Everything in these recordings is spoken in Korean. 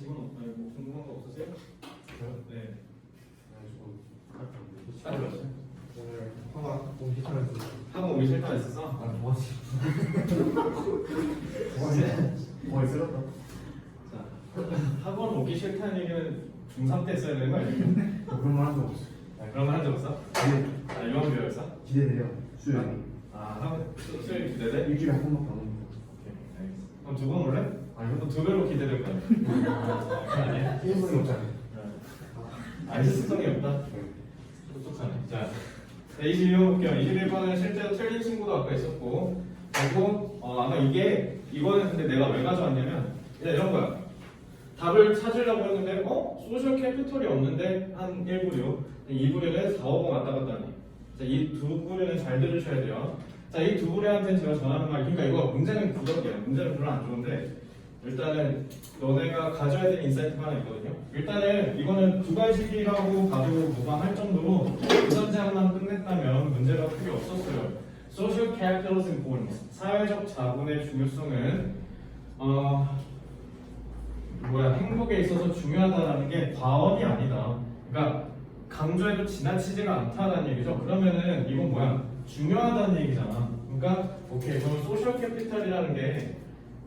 질문 아니 뭐 궁금한 거 없으세요? 저요? 네. 아, 오늘 화가 너무 싫다면서 학원 오기 싫다 했었어? 아 뭐하지? 뭐하지? 싫었다. 자, 학원 오기 싫다는 얘기는 중3 때 했어야 되는 거 아니에요? 그런 말 한 적 없어. 그런 말 한 적 없어? 아, 유학 배웠어? 기대돼요. 수요일이. 아, 학원 수요일 기대돼? 일주일에 한 번밖에 안 오는 거. 오케이, 알겠어. 그럼 두 번 올래? 아니 그럼 두 배로 기대될 거 아니야? 아니야? 일본이 없잖아요. 알수성이 없다? 똑똑하네. 자, 21번 볼게요. 21번은 실제로 틀린 친구도 아까 있었고, 그리고 아마 이거는 근데 내가 왜 가져왔냐면 그냥 이런 거야. 답을 찾으려고 했는데 소셜 캐피털이 없는데 한 1부류, 2부류는 4, 5번 왔다 갔다 하니. 자, 이 두 부류는 잘 들으셔야 돼요. 자, 이 두 부류한테는 제가 전하는 말, 그러니까 이거 문제는 구덕이야. 문제는 별로 안 좋은데 일단은 너네가 가져야 될 인사이트가 하나 있거든요. 일단은 이거는 두 가지라고 봐도 무방할 정도로 우선제 하나만 끝냈다면 문제가 크게 없었어요. Social capital's importance. 사회적 자본의 중요성은 행복에 있어서 중요하다라는 게 과언이 아니다. 그러니까 강조해도 지나치지가 않다라는 얘기죠. 그러면은 이건 뭐야? 중요하다는 얘기잖아. 그러니까 오케이, 그럼 소셜 캐피탈이라는 게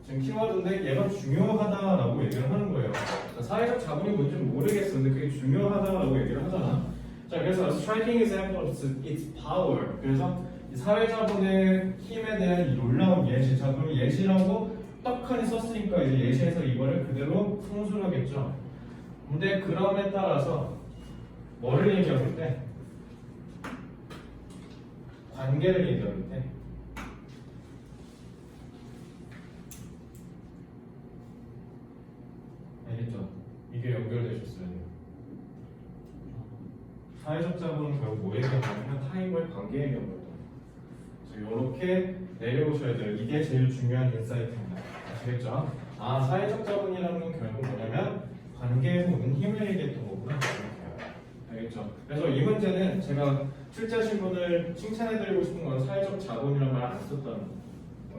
지금 키워드인데 얘가 중요하다라고 얘기를 하는 거예요. 사회적 자본이 뭔지 모르겠어. 근데 그게 중요하다라고 얘기를 하잖아. 자, 그래서 striking example of its power. 그래서 이 사회 자본의 힘에 대한 이 놀라운 예시. 자, 그럼 예시라고 떡하니 썼으니까 이제 예시에서 이거를 그대로 풍수하겠죠. 근데 그럼에 따라서 뭐를 얘기할 때? 관계를 얘기할 때. 알겠죠? 이게 연결되셨어야 돼요. 사회적 자본은 결국 뭐 얘기하냐면 타인과의 관계 얘기하는 거예요. 그래서 이렇게 내려오셔야 돼요. 이게 제일 중요한 인사이트입니다. 아시겠죠? 아, 사회적 자본이라는 건 결국 뭐냐면 관계에서 오는 힘을 얘기했던 거구나. 알겠죠? 그래서 이 문제는 제가 출제하신 분을 칭찬해드리고 싶은 건 사회적 자본이라는 말 안 썼다는 거.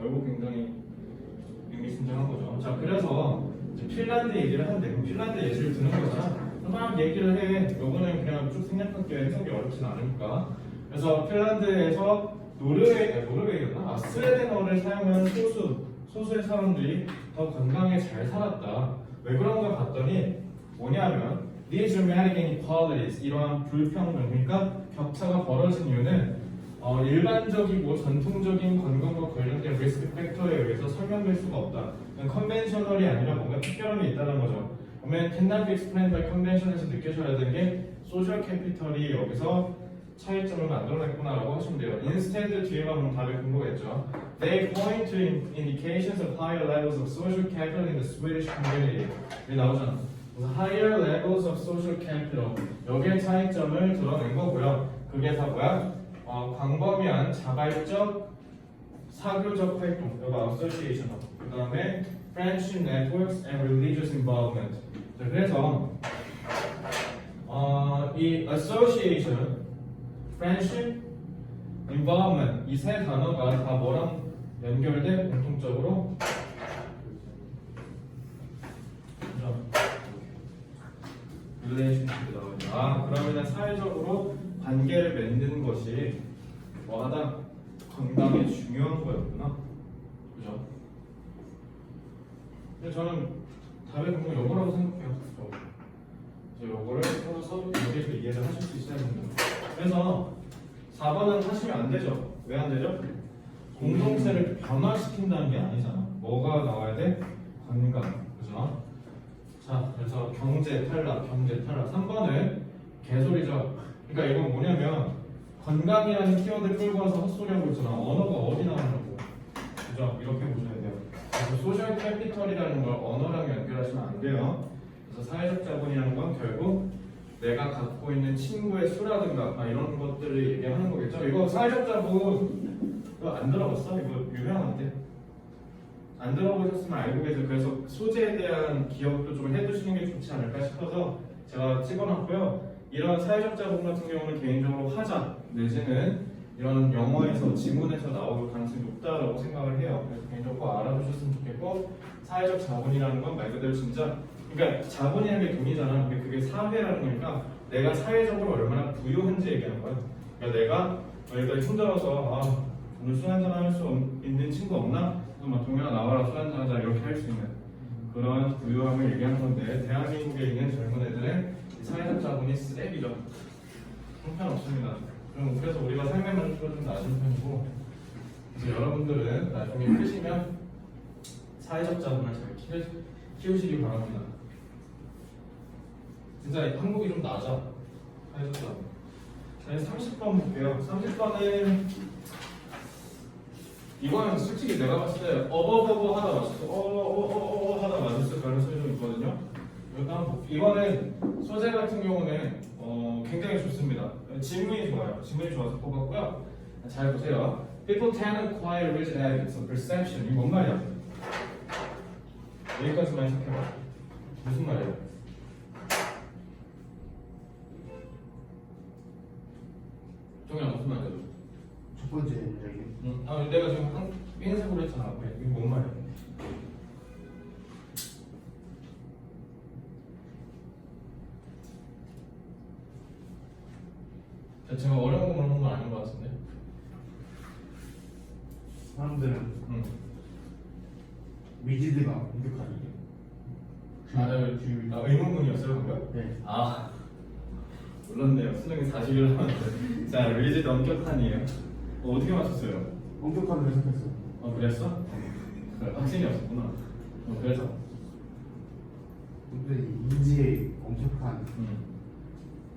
얼굴 굉장히 의미심장한 거죠. 자, 그래서 핀란드 얘기를 하는데 그럼 핀란드 예시를 드는 거잖아. 막 얘기를 해. 요거는 그냥 쭉 생략할게요. 해석이 어렵진 않으니까. 그래서 핀란드에서 노르웨이였나? 스웨덴어를 사용하는 소수의 사람들이 더 건강에 잘 살았다. 왜 그런가 봤더니 뭐냐면 these dramatic inequalities, 이러한 불평등, 그러니까 격차가 벌어진 이유는 일반적이고 전통적인 건강과 관련된 리스크 팩터에 의해서 설명될 수가 없다. 컨벤셔널이 아니라 뭔가 특별함이 있다는 거죠. 그러면 cannot be explained by convention에서 느껴져야 되는 게 소셜 캐피털이 여기서 차이점을 만들어냈구나라고 하시면 돼요. Instead 뒤에가 보면 답의 근거겠죠. They point to indications of higher levels of social capital in the Swedish community. 여기 나오잖아. 그래서 higher levels of social capital. 여기에 차이점을 드러낸 거고요. 그게 다 뭐야? 광범위한 자발적 사교적 활동, 여기 association, 그 다음에 friendship networks and religious involvement. 자, 그래서 이 association, friendship, involvement 이 세 단어가 다 뭐랑 연결돼? 공통적으로 relationship이 나오죠. 그러면 사회적으로 관계를 맺는 것이 뭐하다? 건강에 중요한 거였구나. 그죠? 근데 저는 답의 근거 요거라고 생각해요. 그래서 요거를 풀어서 여기서 이해를 하실 수 있어야 됩니다. 그래서 4번은 하시면 안 되죠. 왜 안 되죠? 공동체를 변화시킨다는 게 아니잖아. 뭐가 나와야 돼? 건강. 그죠? 자, 그래서 경제 탈락. 3번은 개소리죠. 그러니까 이건 뭐냐면 건강이라는 키워드 끌고 와서 헛소리하고 있잖아. 언어가 어디 나오냐고. 그죠? 이렇게 보셔야 돼요. 그래서 소셜 캐피털이라는 걸 언어랑 연결하시면 안 돼요. 그래서 사회적 자본이라는 건 결국 내가 갖고 있는 친구의 수라든가 이런 것들을 얘기하는 거겠죠. 이거 사회적 자본 이거 안 들어봤어? 이거 유명한데. 안 들어보셨으면 알고 계세요. 그래서 소재에 대한 기억도 좀 해두시는 게 좋지 않을까 싶어서 제가 찍어놨고요. 이런 사회적 자본 같은 경우는 개인적으로 화자 내지는 이런 영어에서 지문에서 나올 가능성이 높다라고 생각을 해요. 그래서 개인적으로 알아두셨으면 좋겠고, 사회적 자본이라는 건 말 그대로 진짜 그러니까 자본이라는 게 돈이잖아. 근데 그게 사회라는 거니까 내가 사회적으로 얼마나 부유한지 얘기하는 거야. 그러니까 내가 여기까지 힘들어서 오늘 술 한잔 할 수 있는 친구 없나? 그래서 막 동현아 나와라 술 한잔 하자 이렇게 할 수 있는 그런 부유함을 얘기하는 건데 대한민국에 있는 젊은 애들은 이 사회적 자본이 쓰레기죠. 형편없습니다. 그래서 우리가 삶의 만족도가 좀 낮은 편이고 그래서 여러분들은 나중에 크시면 사회적 자본을 잘 키우시기 바랍니다. 진짜 한국이 좀 낮아. 사회적 자본. 자, 30번 볼게요. 30번은 이거는 솔직히 내가 봤을 때 어버버버 하다 맞췄어. 하다 맞았을 가능성이 좀 있거든요. 이거는 소재 같은 경우는 굉장히 좋습니다. 지문이 좋아요. 지문이 좋아서 뽑았고요. 잘 보세요. People tend to acquire rich habits of perception. 이게 뭔 말이야? 여기까지만 해석해봐. 무슨 말이야? 종현아 무슨 말이야? 첫 번째 문장이 내가 지금 흰색으로 했잖아. 이게 뭔 말이야? 제가 어려운 거 물어본 건 아닌 것 같은데. 사람들은 위지드가 공격하는 의문문이었어요, 방금? 네. 몰랐네요. 수능이 40일 남았는데. 자, 리즈 엄격한이에요. 어떻게 맞췄어요? 공격하는 해석했어. 그랬어? 그래, 확신이 없었구나. 그래서? 근데 인지에 엄격한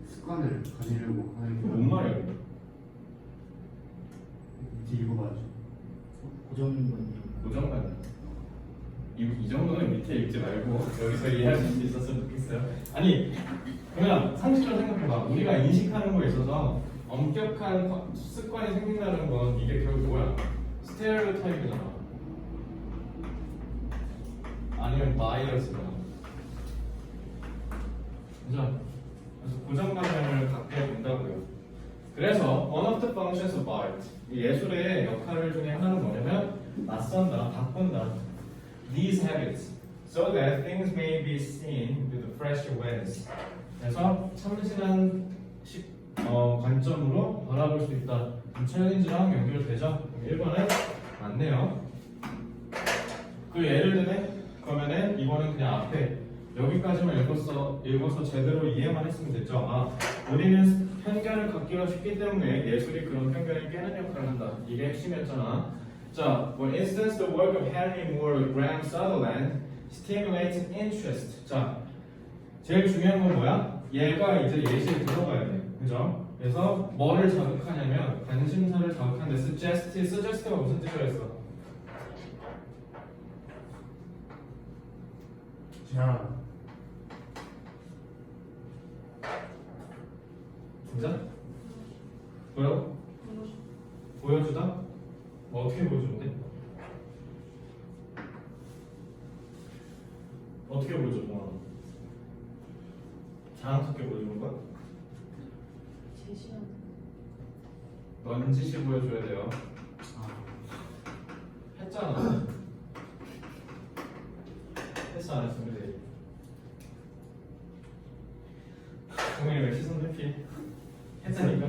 습관을 가지려고 하는 게 뭔 말이야? 이제 읽어봐야죠. 고정관념. 이 정도는 밑에 읽지 말고 여기서 이해할 수 있었으면 좋겠어요. 아니, 그냥 상식적으로 생각해봐. 우리가 인식하는 거에 있어서 엄격한 습관이 생긴다는 건 이게 결국 뭐야? 스테레오타입이잖아. 아니면 바이어스잖아. 그죠? 그래서 고정관념을 갖게 된다고요. 그래서 one of the functions of art, 예술의 역할 중에 하나는 뭐냐면 낯선다, 바꾼다. These habits, so that things may be seen with a fresh awareness. 그래서 참신한 관점으로 바라볼 수 있다. 챌린지랑 연결되죠? 1번은 맞네요. 그 예를 들면 그러면은 이거는 그냥 앞에 여기까지만 읽어서 제대로 이해만 했으면 됐죠. 우리는 편견을 갖기가 쉽기 때문에 예술이 그런 편견을 깨는 역할을 한다. 이게 핵심이었잖아. 자, for instance, the work of Henry Moore, Graham Sutherland stimulates interest. 자, 제일 중요한 건 뭐야? 얘가 이제 예시에 들어가야 돼. 그죠? 그래서 뭐를 자극하냐면 관심사를 자극하는데 suggest가 무슨 뜻이라 했어? 제안. 진짜? 뭐라고? 보여주다? 뭐 어떻게 보여주는데? 어떻게 보여줘? 자랑스럽게 보여주는 거야? 제시하는 넌지시 보여줘야 돼요. 했잖아. 했어 안 했어? 그래. 동현이 왜 시선 회피? 했자니까.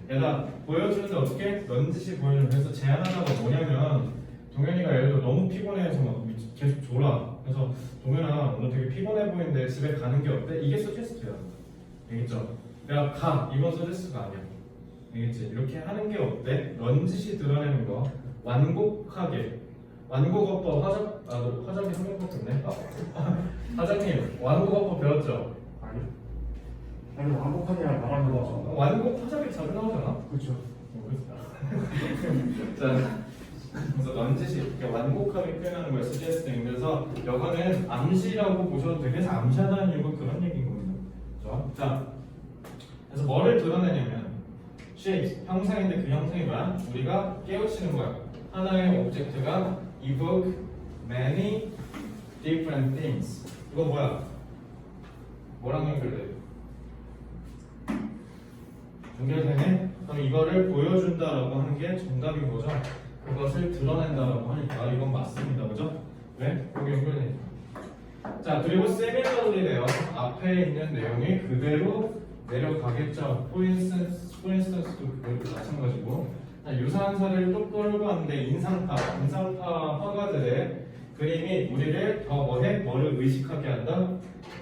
얘가 보여주는데 어떻게? 넌지시 보여주는. 그래서 제안하다가 뭐냐면 동현이가 예를 들어 너무 피곤해서 막 계속 졸아. 그래서 동현아 오늘 되게 피곤해 보이는데 집에 가는 게 어때? 이게 서제스트야. 알겠죠? 내가 가. 이건 서제스트가 아니야. 알겠지? 이렇게 하는 게 어때? 넌지시 드러내는 거. 완곡하게. 완곡어법 화장님 한 명밖에 없네. 화장님 완곡어법 배웠죠? 아니요. 아니 완곡하냐 말하는 거죠. 완곡 화장이 자주 나오잖아. 그렇죠. 자, 그래서 넌지시 완곡하게 표현하는 거예요. suggesting. 그래서 이거는 암시라고 보셔도 되게 해서 암시하다는 이유가 그런 얘기인 겁니다. 그렇죠? 자, 그래서 뭐를 드러내냐면 shapes, 형상인데 그 형상이 뭐야? 우리가 깨우치는 거야. 하나의 오브젝트가 evoke many different things. 이거 뭐야? 뭐랑 연결돼? 연결되네? 그럼 이거를 보여준다라고 하는 게 정답인 거죠? 그것을 드러낸다라고 하니까 이건 맞습니다. 그죠? 왜? 여기 연결되니까. 자, 그리고 similarly래요. 앞에 있는 내용이 그대로 내려가겠죠. For instance도 마찬가지고. 자, 유사한 사례를 또 끌고 왔는데 인상파 화가들의 그림이 우리를 더 뭐를 의식하게 한다?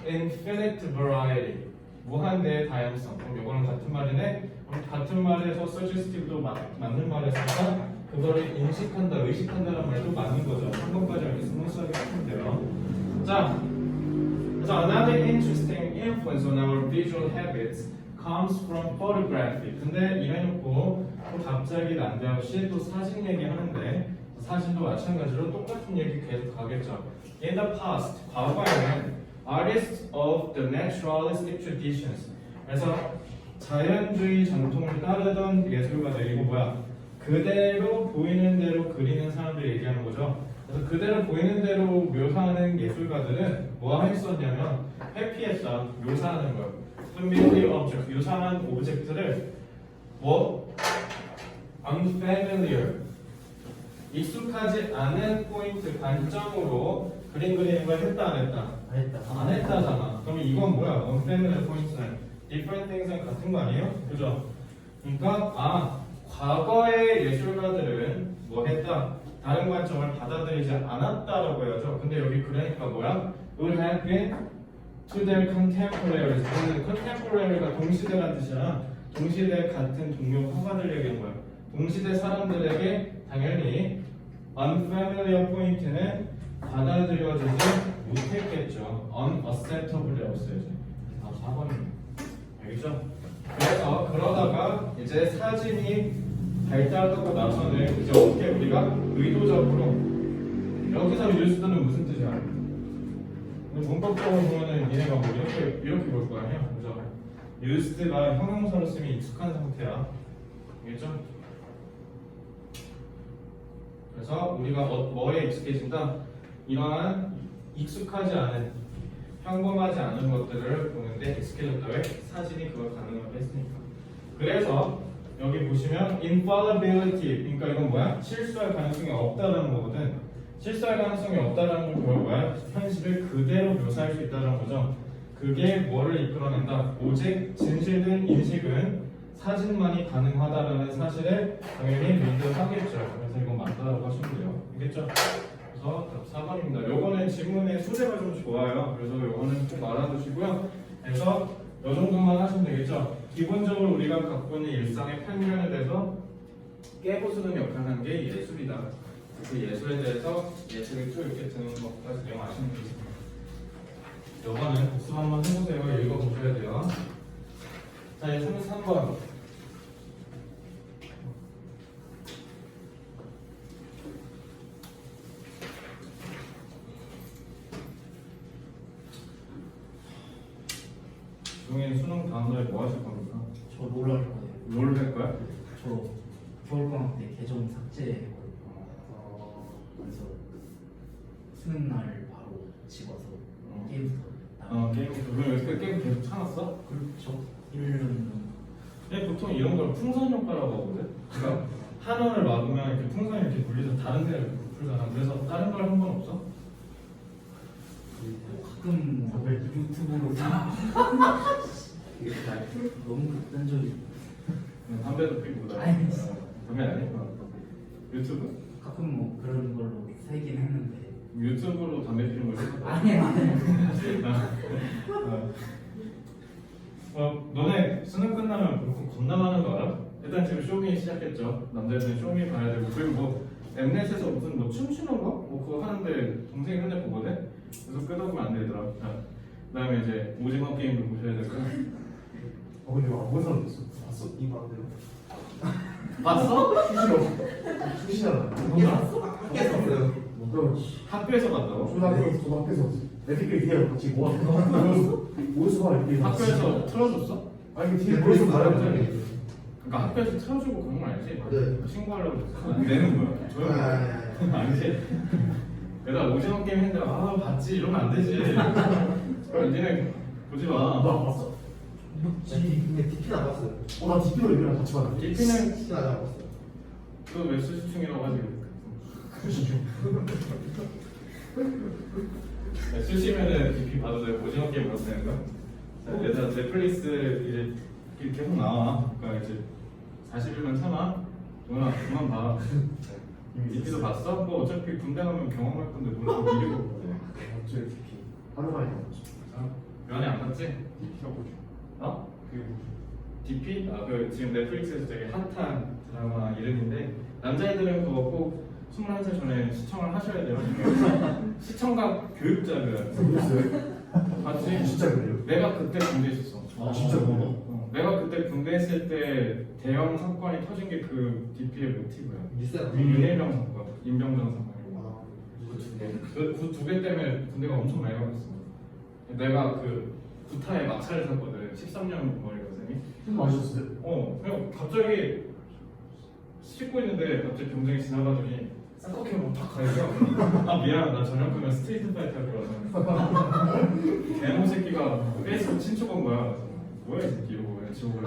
Infinite variety. 무한대의 다양성. 그럼 이거는 같은 말이네. 그럼 같은 말에서 suggestive도 맞는 말에서가 그거를 인식한다, 의식한다는 말도 맞는 거죠. 한 번까지 이렇게 스무스하게 하면 돼요. 자, so another interesting influence on our visual habits comes from photography. 근데 이래놓고 또 갑자기 난데없이 또 사진 얘기하는데 사진도 마찬가지로 똑같은 얘기 계속 가겠죠. In the past, 과거에는 artists of the naturalistic traditions. 그래서 자연주의 전통을 따르던 예술가들 이거 뭐야? 그대로 보이는 대로 그리는 사람들 얘기하는 거죠. 그래서 그대로 보이는 대로 묘사하는 예술가들은 뭐 했었냐면 회피했다, 묘사하는 거예요. familiar object, 유사한 오브젝트를 뭐 unfamiliar, 익숙하지 않은 포인트 관점으로 그림 그리는 걸 했다 안 했다? 안 했다잖아. 그럼 이건 뭐야? unfamiliar 포인트는 different things랑 같은 거 아니에요? 그죠? 그러니까 과거의 예술가들은 뭐 했다? 다른 관점을 받아들이지 않았다라고 해야죠. 근데 여기 그러니까 뭐야? would have been to their contemporaries. contemporary가 동시대라는 뜻이야. 동시대 같은 동료 화가들 얘기한 거야. 동시대 사람들에게 당연히 unfamiliar 포인트는 받아들여지지 못했겠죠. unacceptable이라고 써야지. 4번입니다. 알겠죠? 그래서 그러다가 이제 사진이 발달하고 나서는 이제 어떻게 우리가 의도적으로 여기서 유스는 무슨 뜻이야? 문법적으로 보면은 얘네가 뭐 이렇게 볼 거 아니야? 그죠? 유스가 형용사로 쓰면 익숙한 상태야. 알겠죠? 그래서 우리가 뭐에 익숙해진다? 이러한 익숙하지 않은 평범하지 않은 것들을 보는데 익숙해졌다. 왜? 사진이 그걸 가능하게 했으니까. 그래서 여기 보시면 infallibility, 그러니까 이건 뭐야? 실수할 가능성이 없다라는 거거든. 실수할 가능성이 없다라는 건 그걸 뭐야? 현실을 그대로 묘사할 수 있다는 거죠. 그게 뭐를 이끌어낸다? 오직 진실된 인식은 사진만이 가능하다라는 사실을 당연히 믿어하겠죠. 그래서 이건 맞다라고 하시면 돼요. 알겠죠? 그래서 4번입니다. 요거는 지문의 소재가 좀 좋아요. 그래서 요거는 꼭 알아두시고요. 그래서 요 정도만 하시면 되겠죠. 기본적으로 우리가 갖고 있는 일상의 편견에 대해서 깨부수는 역할을 하는 게 예술이다. 그 예술에 대해서 예술이 쭉 이렇게 드는 것까지 내용 아시면 되겠습니다. 요거는 복습 한번 해보세요. 읽어보셔야 돼요. 자, 이제 33번. 중에 수능 다음날에 뭐 하실 겁니까? 저 롤 할 거예요. 롤 할 거야? 저 겨울방학 때 계정 삭제했거든요. 그래서 수능 날 바로 집 와서 게임부터 게임부터. 그럼 여기서 게임 계속 참았어? 그렇죠. 1년 근데 보통 이런 걸 풍선 효과라고 하거든? 그러니까 한 원을 막으면 이렇게 풍선이 이렇게 돌려서 다른 데를 풀잖아. 그래서 다른 걸 한 번 없어? 가끔 뭐 유튜브로 너무 극단적이 담배도 피고 그러다. 아니. 담배 아니? 유튜브? 가끔 뭐 그런 걸로 세긴 했는데 유튜브로 담배 피는 걸 했어? 아니에요. 너네 수능 끝나면 그렇게 겁나 많은 거 알아? 일단 지금 쇼미 시작했죠. 남자들은 쇼미 봐야 되고 그리고 뭐 엠넷에서 무슨 뭐 춤추는 거? 뭐 그거 하는데 동생이 맨날 보거든? 그래서 끄덕으면 안 되더라. 그 다음에 이제 오징어 게임도 보셔야 되고. 근데 이거 안 본 사람 있어? 봤어? 이거 안 돼요? 봤어? 수시잖아. 학교에서 봤어요. 학교에서 봤다고? 초등학교에서 애들끼리 뒤에 같이 모아서 모여서 이렇게 학교에서 틀어줬어? 아니 뒤에 모여서 말하는 그러니까 학교에서 틀어주고 그런 거 알지? 네. 신고하려고 그랬어. 내는 거야. 조용히. 아니지? 내가 오징어 게임 했는데 봤지 이러면 안 되지. 니네 보지 마. 나 봤어? 근데 DP 안 봤어요. 나 DP로 이랑 같이 봤는데 DP는 DP 안 봤어요. 그왜 수시충이라고 하지? 네, 쓰시면은 DP 봐도 돼요. 오징어 게임 어떻게 거? 자, 얘들아 넷플릭스 이제 계속 나와. 그러니까 이제 41만 참아. 누나 그만 봐. DP도 봤어? 뭐 어차피 군대 가면 경험할 건데 뭘 미리고 그래. 어째 DP 하루 만에 나왔지. 면회 안 갔지? DP가 뭐지? 어? 그게 뭐지? DP? 아, 그 지금 넷플릭스에서 되게 핫한 드라마 이름인데 남자애들은 그거 꼭 21살 전에 시청을 하셔야 돼요. 시청각 교육자를 모르겠어요. 봤지? 진짜 그래요? 내가 그때 군대 있었어. 아 진짜 그래요? 내가 그때 군대 있을 때 대형 사건이 터진 게 그 DP의 모티브야. 미세요. 윤일병 사건, 임병정 사건이고. 아, 그 두 개 때문에 군대가 엄청 많이 가봤어. 내가 그 구타에 막차를 탔거든. 13년 머리거든요. 좀 맛있었어요? 그냥 갑자기 씻고 있는데 갑자기 병장이 지나가더니 쌍꺼풀 뭐탁 가요. 아 미안, 나 저녁 그러면 스트리트 파이터 할 거라서. 개놈 새끼가 페이스북 친척 온 거야. 그래서 뭐야 이 새끼 이러고 그냥 지옥을.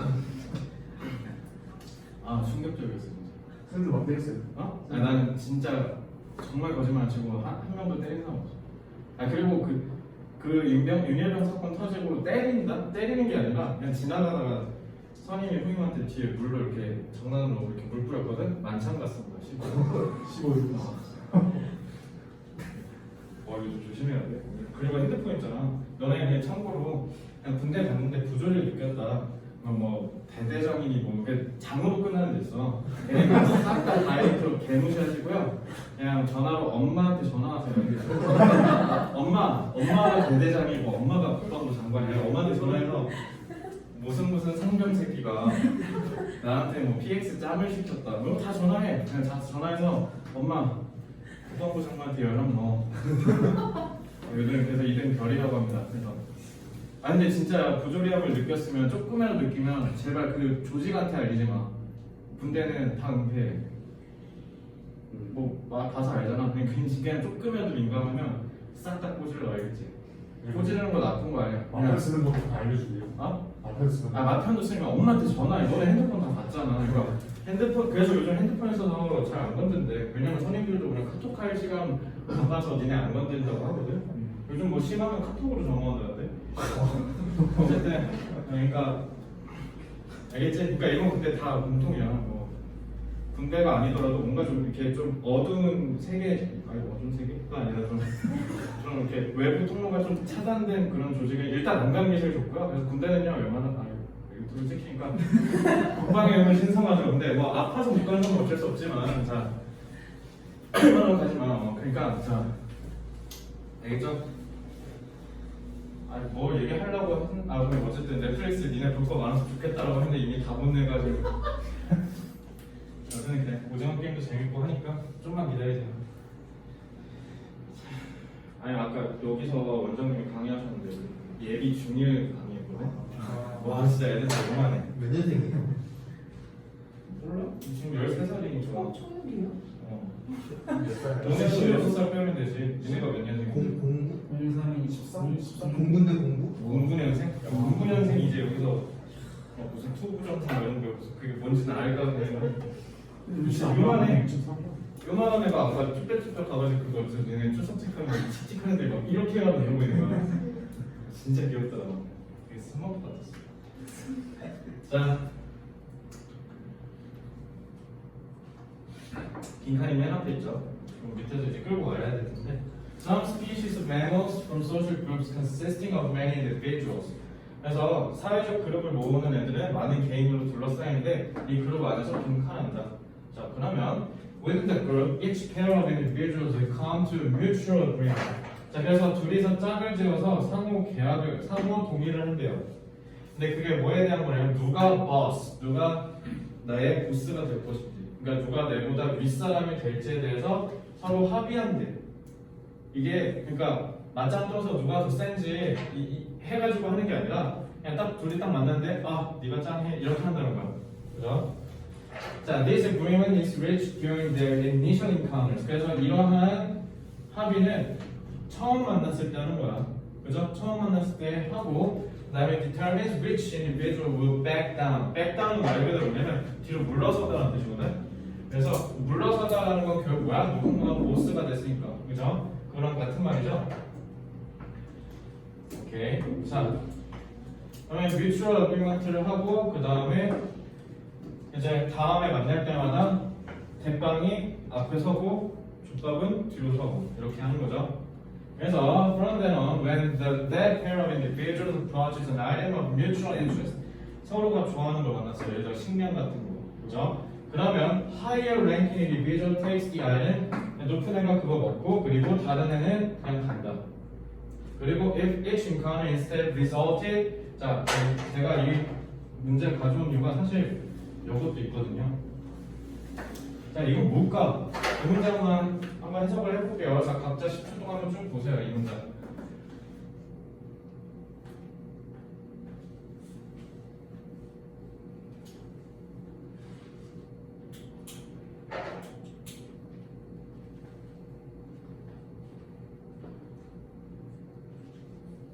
아 충격적이었어 진짜. 샌드 막 때렸어요. 어? 아니, 나는 진짜 정말 거짓말 안 치고 한 명도 때린 사람 없어. 아 그리고 그 윤여병 사건 터지고 때리는 게 아니라 그냥 지나가다가 선임이 후임한테 뒤에 물로 이렇게 장난으로 이렇게 물 뿌렸거든. 만찬 갔습니다. 15일. 이거 좀 조심해야 돼. 그리고 핸드폰 있잖아. 너네 그냥 참고로 그냥 군대 갔는데 부조리를 느꼈다. 뭐 대대장이니 뭐 장으로 끝나는 데 있어. 걔네가 싹다 다이렉트로 개무시하시고요. 그냥 전화로 엄마한테 전화하세요. 엄마가 대대장이고 엄마가 국방부 장관이에요. 엄마한테 전화해서 무슨 상병 새끼가 나한테 뭐 PX 짬을 시켰다. 뭐 다 전화해. 그냥 다 전화해서 엄마 국방부 장관한테 연락 넣어. 요즘 그래서 이등 별이라고 합니다. 그래서 근데 진짜 부조리함을 느꼈으면 조금이라도 느끼면 제발 그 조직한테 알리지 마. 군대는 다 은폐해. 뭐 봐서 알잖아. 그냥 조금이라도 민감하면 싹 다 꼬질러 알겠지. 꼬지르는 거 나쁜 거 아니야. 마팔 쓰는 것도 다 알려주세요. 어? 마팔 쓰는 거. 마편도 쓰면 엄마한테 전화해. 너네 핸드폰 다 봤잖아. 그러니까 핸드폰 그래서 요즘 핸드폰에서도 잘 안 건든대. 왜냐면 선임들도 그냥 카톡 할 시간 바빠서 니네 안 건든다고 하거든. 요즘 뭐 심하면 카톡으로 전화한다는데. 어쨌든 그러니까 알겠지? 그러니까 이건 근데 다 공통이야. 뭐 군대가 아니더라도 뭔가 좀 이렇게 좀 어두운 세계, 아니 어두운 세계가 아니라 좀 이렇게 외부 통로가 좀 차단된 그런 조직은 일단 안 가는 게 제일 좋고요. 그래서 군대는요 웬만한 유튜브 찍히니까 국방의 의무 신성하죠. 근데 뭐 아파서 못 가는 건 어쩔 수 없지만 자 얼마나 가지 마. 그러니까 자 알겠죠? 아니 뭐 얘기하려고 그럼 어쨌든 넷플릭스 니네 볼 거 많아서 좋겠다라고 했는데 이미 다 보내가지고 여전히 그냥 오징어 게임도 재밌고 하니까 좀만 기다리세요. 아니 아까 여기서 원장님이 강의하셨는데 예비 중일 강의했거든. 와 진짜 애들 너무하네. 몇 년생이에요? 몰라? 지금 13살이니까. 초육이요? 몇 살? 너네도 6살 빼면 되지. 니네가 몇 년생이야? 공부? 03이 13. 공부인데 공부? 공구년생? 공구년생 이제 여기서 무슨 투부정상 이런 거 그게 뭔지는 알까 근데 요만해. 요만한 애가 아까 쭈뼛쭈뼛 가가지고 그거 무슨 얘네 출석 체크하는 칙칙하는데 막 이렇게 해가지고 이러고 있는 거야. 진짜 귀엽다. 되게 스마트 같았어. 자, 빈칸이 맨 앞에 있죠. 그럼 밑에서 이제 끌고 가야 될 텐데. Some species of mammals from social groups consisting of many individuals. 그래서 사회적 그룹을 모으는 애들은 많은 개인으로 둘러싸이는데 이 그룹 안에서 빈칸한다. 자, 그러면 with the group, each pair of individuals will come to a mutual agreement. 자, 그래서 둘이서 짝을 지어서 상호 동의를 한대요. 근데 그게 뭐에 대한 거냐면 누가 boss, 누가 나의 보스가 될 것인지, 그러니까 누가 내보다 윗사람이 될지에 대해서 서로 합의한대. 이게 그러니까 맞짱 떠서 누가 더 센지 해가지고 하는 게 아니라 그냥 딱 둘이 딱 만났는데 아 네가 짱해 이렇게 한다는 거야. 그죠? 자, this agreement is reached during their initial encounters. 그래서 이러한 합의는 처음 만났을 때 하는 거야. 그죠? 처음 만났을 때 하고 그다음에 determines which individual will back down. back down은 말 그대로 뭐냐면 뒤로 물러서다라는 뜻이거든. 그래서 물러서다라는 건 결국 뭐야? 누군가가 보스가 됐으니까. 그죠? 그런 같은 말이죠. 오케이. 자, 그러면 mutual agreement를 하고 그 다음에 이제 다음에 만날 때마다 대빵이 앞에 서고 족밥은 뒤로 서고 이렇게 하는 거죠. 그래서 from then on, when that pair of individuals approaches an item of mutual interest, 서로가 좋아하는 걸 만났어요. 예를 들어 식량 같은 거, 그죠? 그러면 higher ranking individual takes the item, 높은 애가 그거 먹고 그리고 다른 애는 그냥 간다. 그리고 if each encounter instead resulted, 자, 제가 이 문제를 가져온 이유가 사실 이것도 있거든요. 자, 이거 뭘까? 이 문장만 한번 해석을 해볼게요. 자, 각자 10초 동안 한번 쭉 보세요. 이 문장.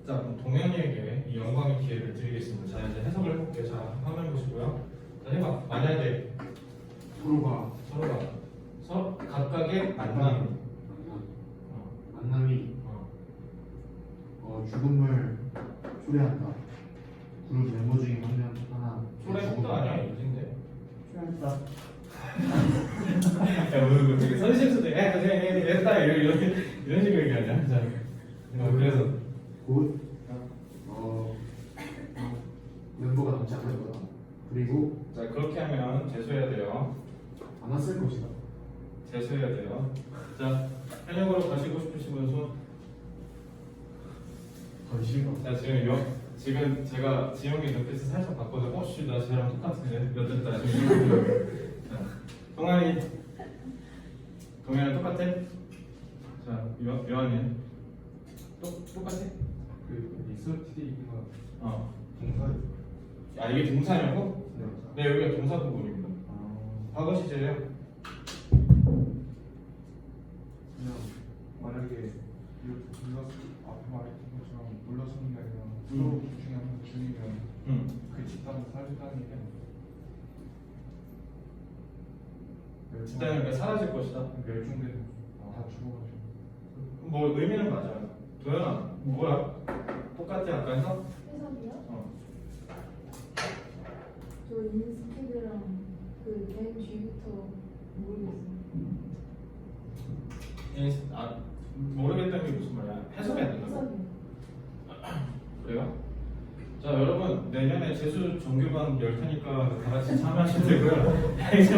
자, 그럼 동현이에게 이 영광의 기회를 드리겠습니다. 자, 이제 해석을 해볼게요. 자, 화면 보시고요. 자, 해봐. 만약에 서로가 서로가 각각의 만남, 만남이 죽음을 초래한다. 그룹 멤버 중에 한 명 하나 초래했도 아니야 인진데. 초래했다. 야, 오늘 되게 선심수도 했다 이런 식으로 얘기하냐? 자, 그래서 곧 멤버가 남지 않을 거다. 그리고 자 그렇게 하면 재수해야 돼요. 안 왔을 것이다. 재수해야 돼요. 자, 현역으로 가시고 싶으신 분 손. 거의 싫어. 자, 지금 제가 지영이 눈빛을 살짝 봤거든요. 씨, 나 쟤랑 똑같은데 몇 됐다 지금. 자, 동환이 똑같아? 자, 요한이 똑같아? 그 리서치가 어. 동사 아, 이게 동사냐고? 네, 여기가 동사 부분입니다. 과거 시제예요. 그냥 만약에 이렇게 불러서 앞에 말했던 것처럼 불러서는 게 아니라 서로 중에 한 명 죽이면 그 집단은 살다는 게 집단은 그러니까 사라질 것이다. 멸종되는 다 죽어가지고 뭐 의미는 맞아요. 도현아, 뭐야? 똑같아 아까 해서? 해석이요? 어. 저 인스피드랑 그맨 뒤부터 모르겠어요. 모르겠다는 게 무슨 말이야? 해석이 안 된다고? 해석이요. 그래요? 자, 여러분 내년에 재수 정규반 열 테니까 다 같이 참여하시면 되고요. 알죠?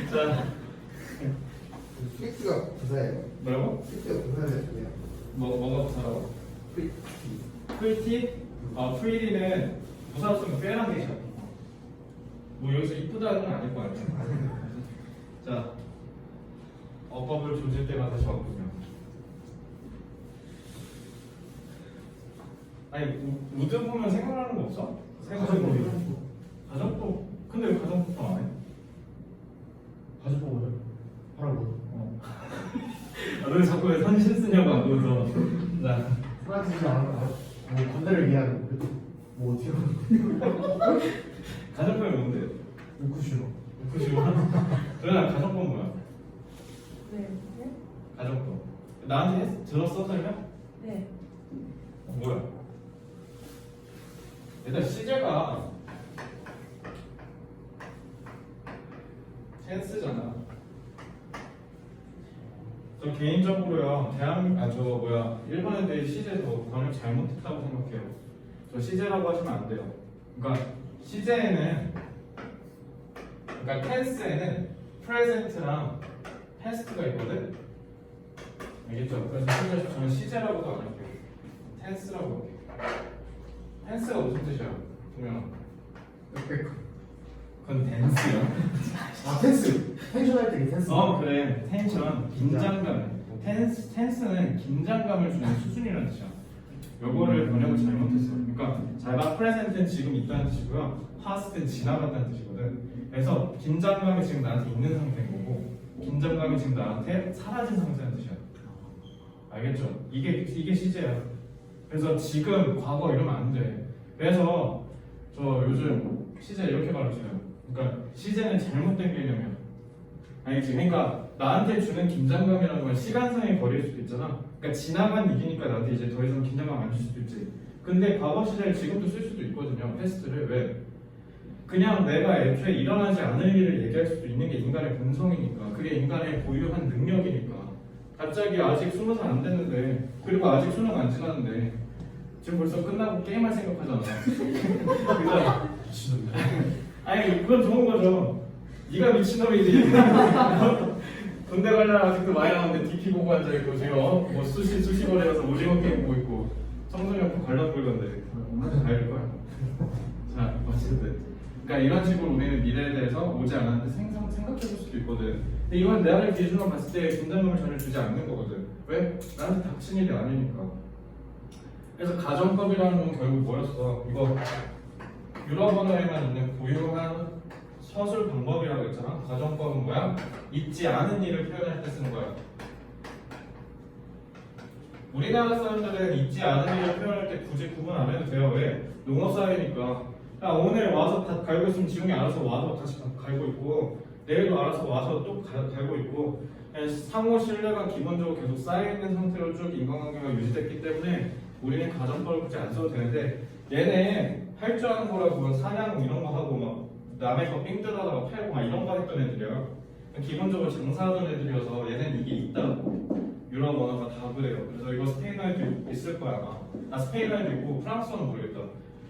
자, 픽스가 부사예요. 뭐라고? 픽스가 부사예요. 뭐가 부사라고? 프리티? 프리티는 부사로 쓰면 페라데이션. 뭐 여기서 이쁘다는 건 아닐 거 아니에요. 자, 어법을 조질 때마다 적군요. 아니, 우드 보면 생각나는 거 없어? 가정법. 근데 왜 가정법 안 해? 가족보고요. 하라고. 너 자꾸 왜 선실 쓰냐고 안 보여서. 자, 사라지지 않아. 뭐 건달을 위한 뭐 어떻게 하는 가정법이 뭔데? 우쿠슈노. 그시구나. 도현아, 가정법 뭐야? 네. 네? 가정법. 나한테 들었어, 설명? 네. 뭐야? 일단 시제가 텐스잖아. 저 개인적으로요, 일본 애들이 시제도 번역 잘못했다고 생각해요. 저 시제라고 하시면 안 돼요. 그러니까 시제에는, 그러니까 텐스에는 프레젠트랑 패스트가 있거든. 알겠죠? 그래서 심지어 저는 시제라고도 안 할게요. 텐스라고 할게요. 텐스가 무슨 뜻이야? 보면 그건 댄스요. 아 텐스. 텐션 할 때 텐스. 그래. 텐션, 긴장감. 텐스는 긴장감을 주는 수준이라는 뜻이야. 요거를 번역을 잘못했어. 그러니까 자가 프레젠트는 지금 있다는 뜻이고요. 파스트는 지나갔다는 뜻이거든. 그래서 긴장감이 지금 나한테 있는 상태인 거고, 긴장감이 지금 나한테 사라진 상태라는 뜻이야. 알겠죠? 이게 시제야. 그래서 지금, 과거 이러면 안 돼. 그래서 저 요즘 시제 이렇게 가르쳐요. 그러니까 시제는 잘못된 개념이야. 알겠지? 그러니까 나한테 주는 긴장감이라는 건 시간상의 거리일 수도 있잖아. 그러니까 지나간 일이니까 나한테 이제 더 이상 긴장감 안 줄 수도 있지. 근데 과거 시제를 지금도 쓸 수도 있거든요. 패스트를. 왜? 그냥 내가 애초에 일어나지 않을 일을 얘기할 수도 있는 게 인간의 본성이니까. 그게 인간의 고유한 능력이니까. 갑자기 아직 20살 안 됐는데, 그리고 아직 수능 안 지났는데 지금 벌써 끝나고 게임할 생각하잖아. 그죠? 미친놈이야. 아니 그건 좋은 거죠. 네가 미친놈이지. 군대 가려면 아직도 많이 나오는데 DP 보고 앉아있고 지금 뭐 수시거리 가서 오징어 게임 보고 있고 청소년부 관람 불건데 얼마나 다일 거야. 자 어쨌든 그러니까 이런 식으로 우리는 미래에 대해서 오지 않았는데 생각해볼 수도 있거든. 근데 이건 나를 기준으로 봤을 때 긴장감을 전혀 주지 않는 거거든. 왜? 나한테 닥친 일이 아니니까. 그래서 가정법이라는 건 결국 뭐였어? 이거 유럽 언어에만 있는 고유한 서술 방법이라고 했잖아. 가정법은 뭐야? 있지 않은 일을 표현할 때 쓰는 거야. 우리나라 사람들은 있지 않은 일을 표현할 때 굳이 구분 안 해도 돼요. 왜? 농업사회니까. 야, 오늘 와서 다 갈고 있으면 지웅이 알아서 와서 다시 갈고 있고, 내일도 알아서 와서 또 갈고 있고, 상호 신뢰가 기본적으로 계속 쌓여있는 상태로 쭉 인간관계가 유지됐기 때문에 우리는 가정법을 굳이 안 써도 되는데, 얘네 할 줄 아는 거라고 사냥 이런 거 하고 막 남의 거 삥 뜯어다가 팔고 막 이런 거 했던 애들이야. 기본적으로 장사하던 애들이어서 얘네는 이게 있다고. 유럽 언어가 다 그래요. 그래서 이거 스페인어에도 있을 거야 아마. 나 스페인어에도 있고 프랑스어는 모르겠다.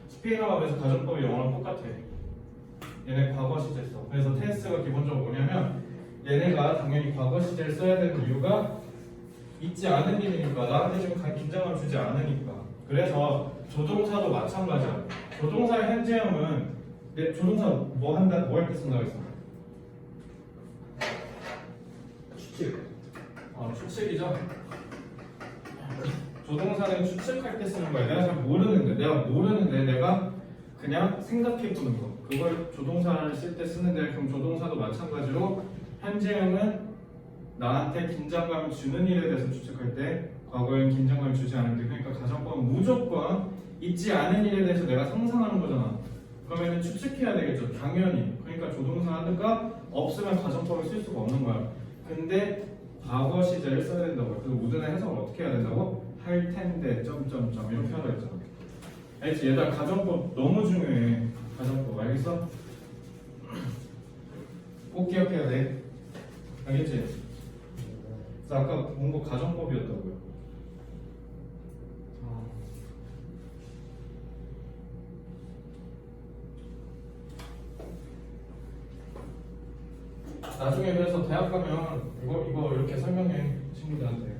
스페인어가 그래서 가정법이 영어랑 똑같아. 얘네 과거 시제 써. 그래서 텐스가 기본적으로 뭐냐면 얘네가 당연히 과거 시제를 써야 되는 이유가 있지 않은 일이니까 나한테 지금 긴장감 주지 않으니까. 그래서 조동사도 마찬가지야. 조동사의 현재형은 내 조동사 뭐 한다 뭐 할 때 쓴다고 했어? 추측. 추측이죠. 조동사는 추측할 때 쓰는 거야. 내가 잘 모르는데 내가 그냥 생각해 보는 거. 그걸 조동사를 쓸 때 쓰는데 그럼 조동사도 마찬가지로 현재형은 나한테 긴장감을 주는 일에 대해서 추측할 때 과거에는 긴장감을 주지 않는데 그러니까 가정법은 무조건 있지 않은 일에 대해서 내가 상상하는 거잖아. 그러면 추측해야 되겠죠. 당연히. 그러니까 조동사가 없으면 가정법을 쓸 수가 없는 거야. 근데 과거 시제를 써야 된다고. 그래서 우드는 해석을 어떻게 해야 된다고? 할 텐데 점점점 이렇게 하라 했잖아. 알겠지? 얘들아 가정법 너무 중요해. 가정법 알겠어? 꼭 기억해야 돼. 알겠지? 그래서 아까 본 거 가정법이었다고요. 나중에 그래서 대학 가면 이거 이렇게 설명해 친구들한테.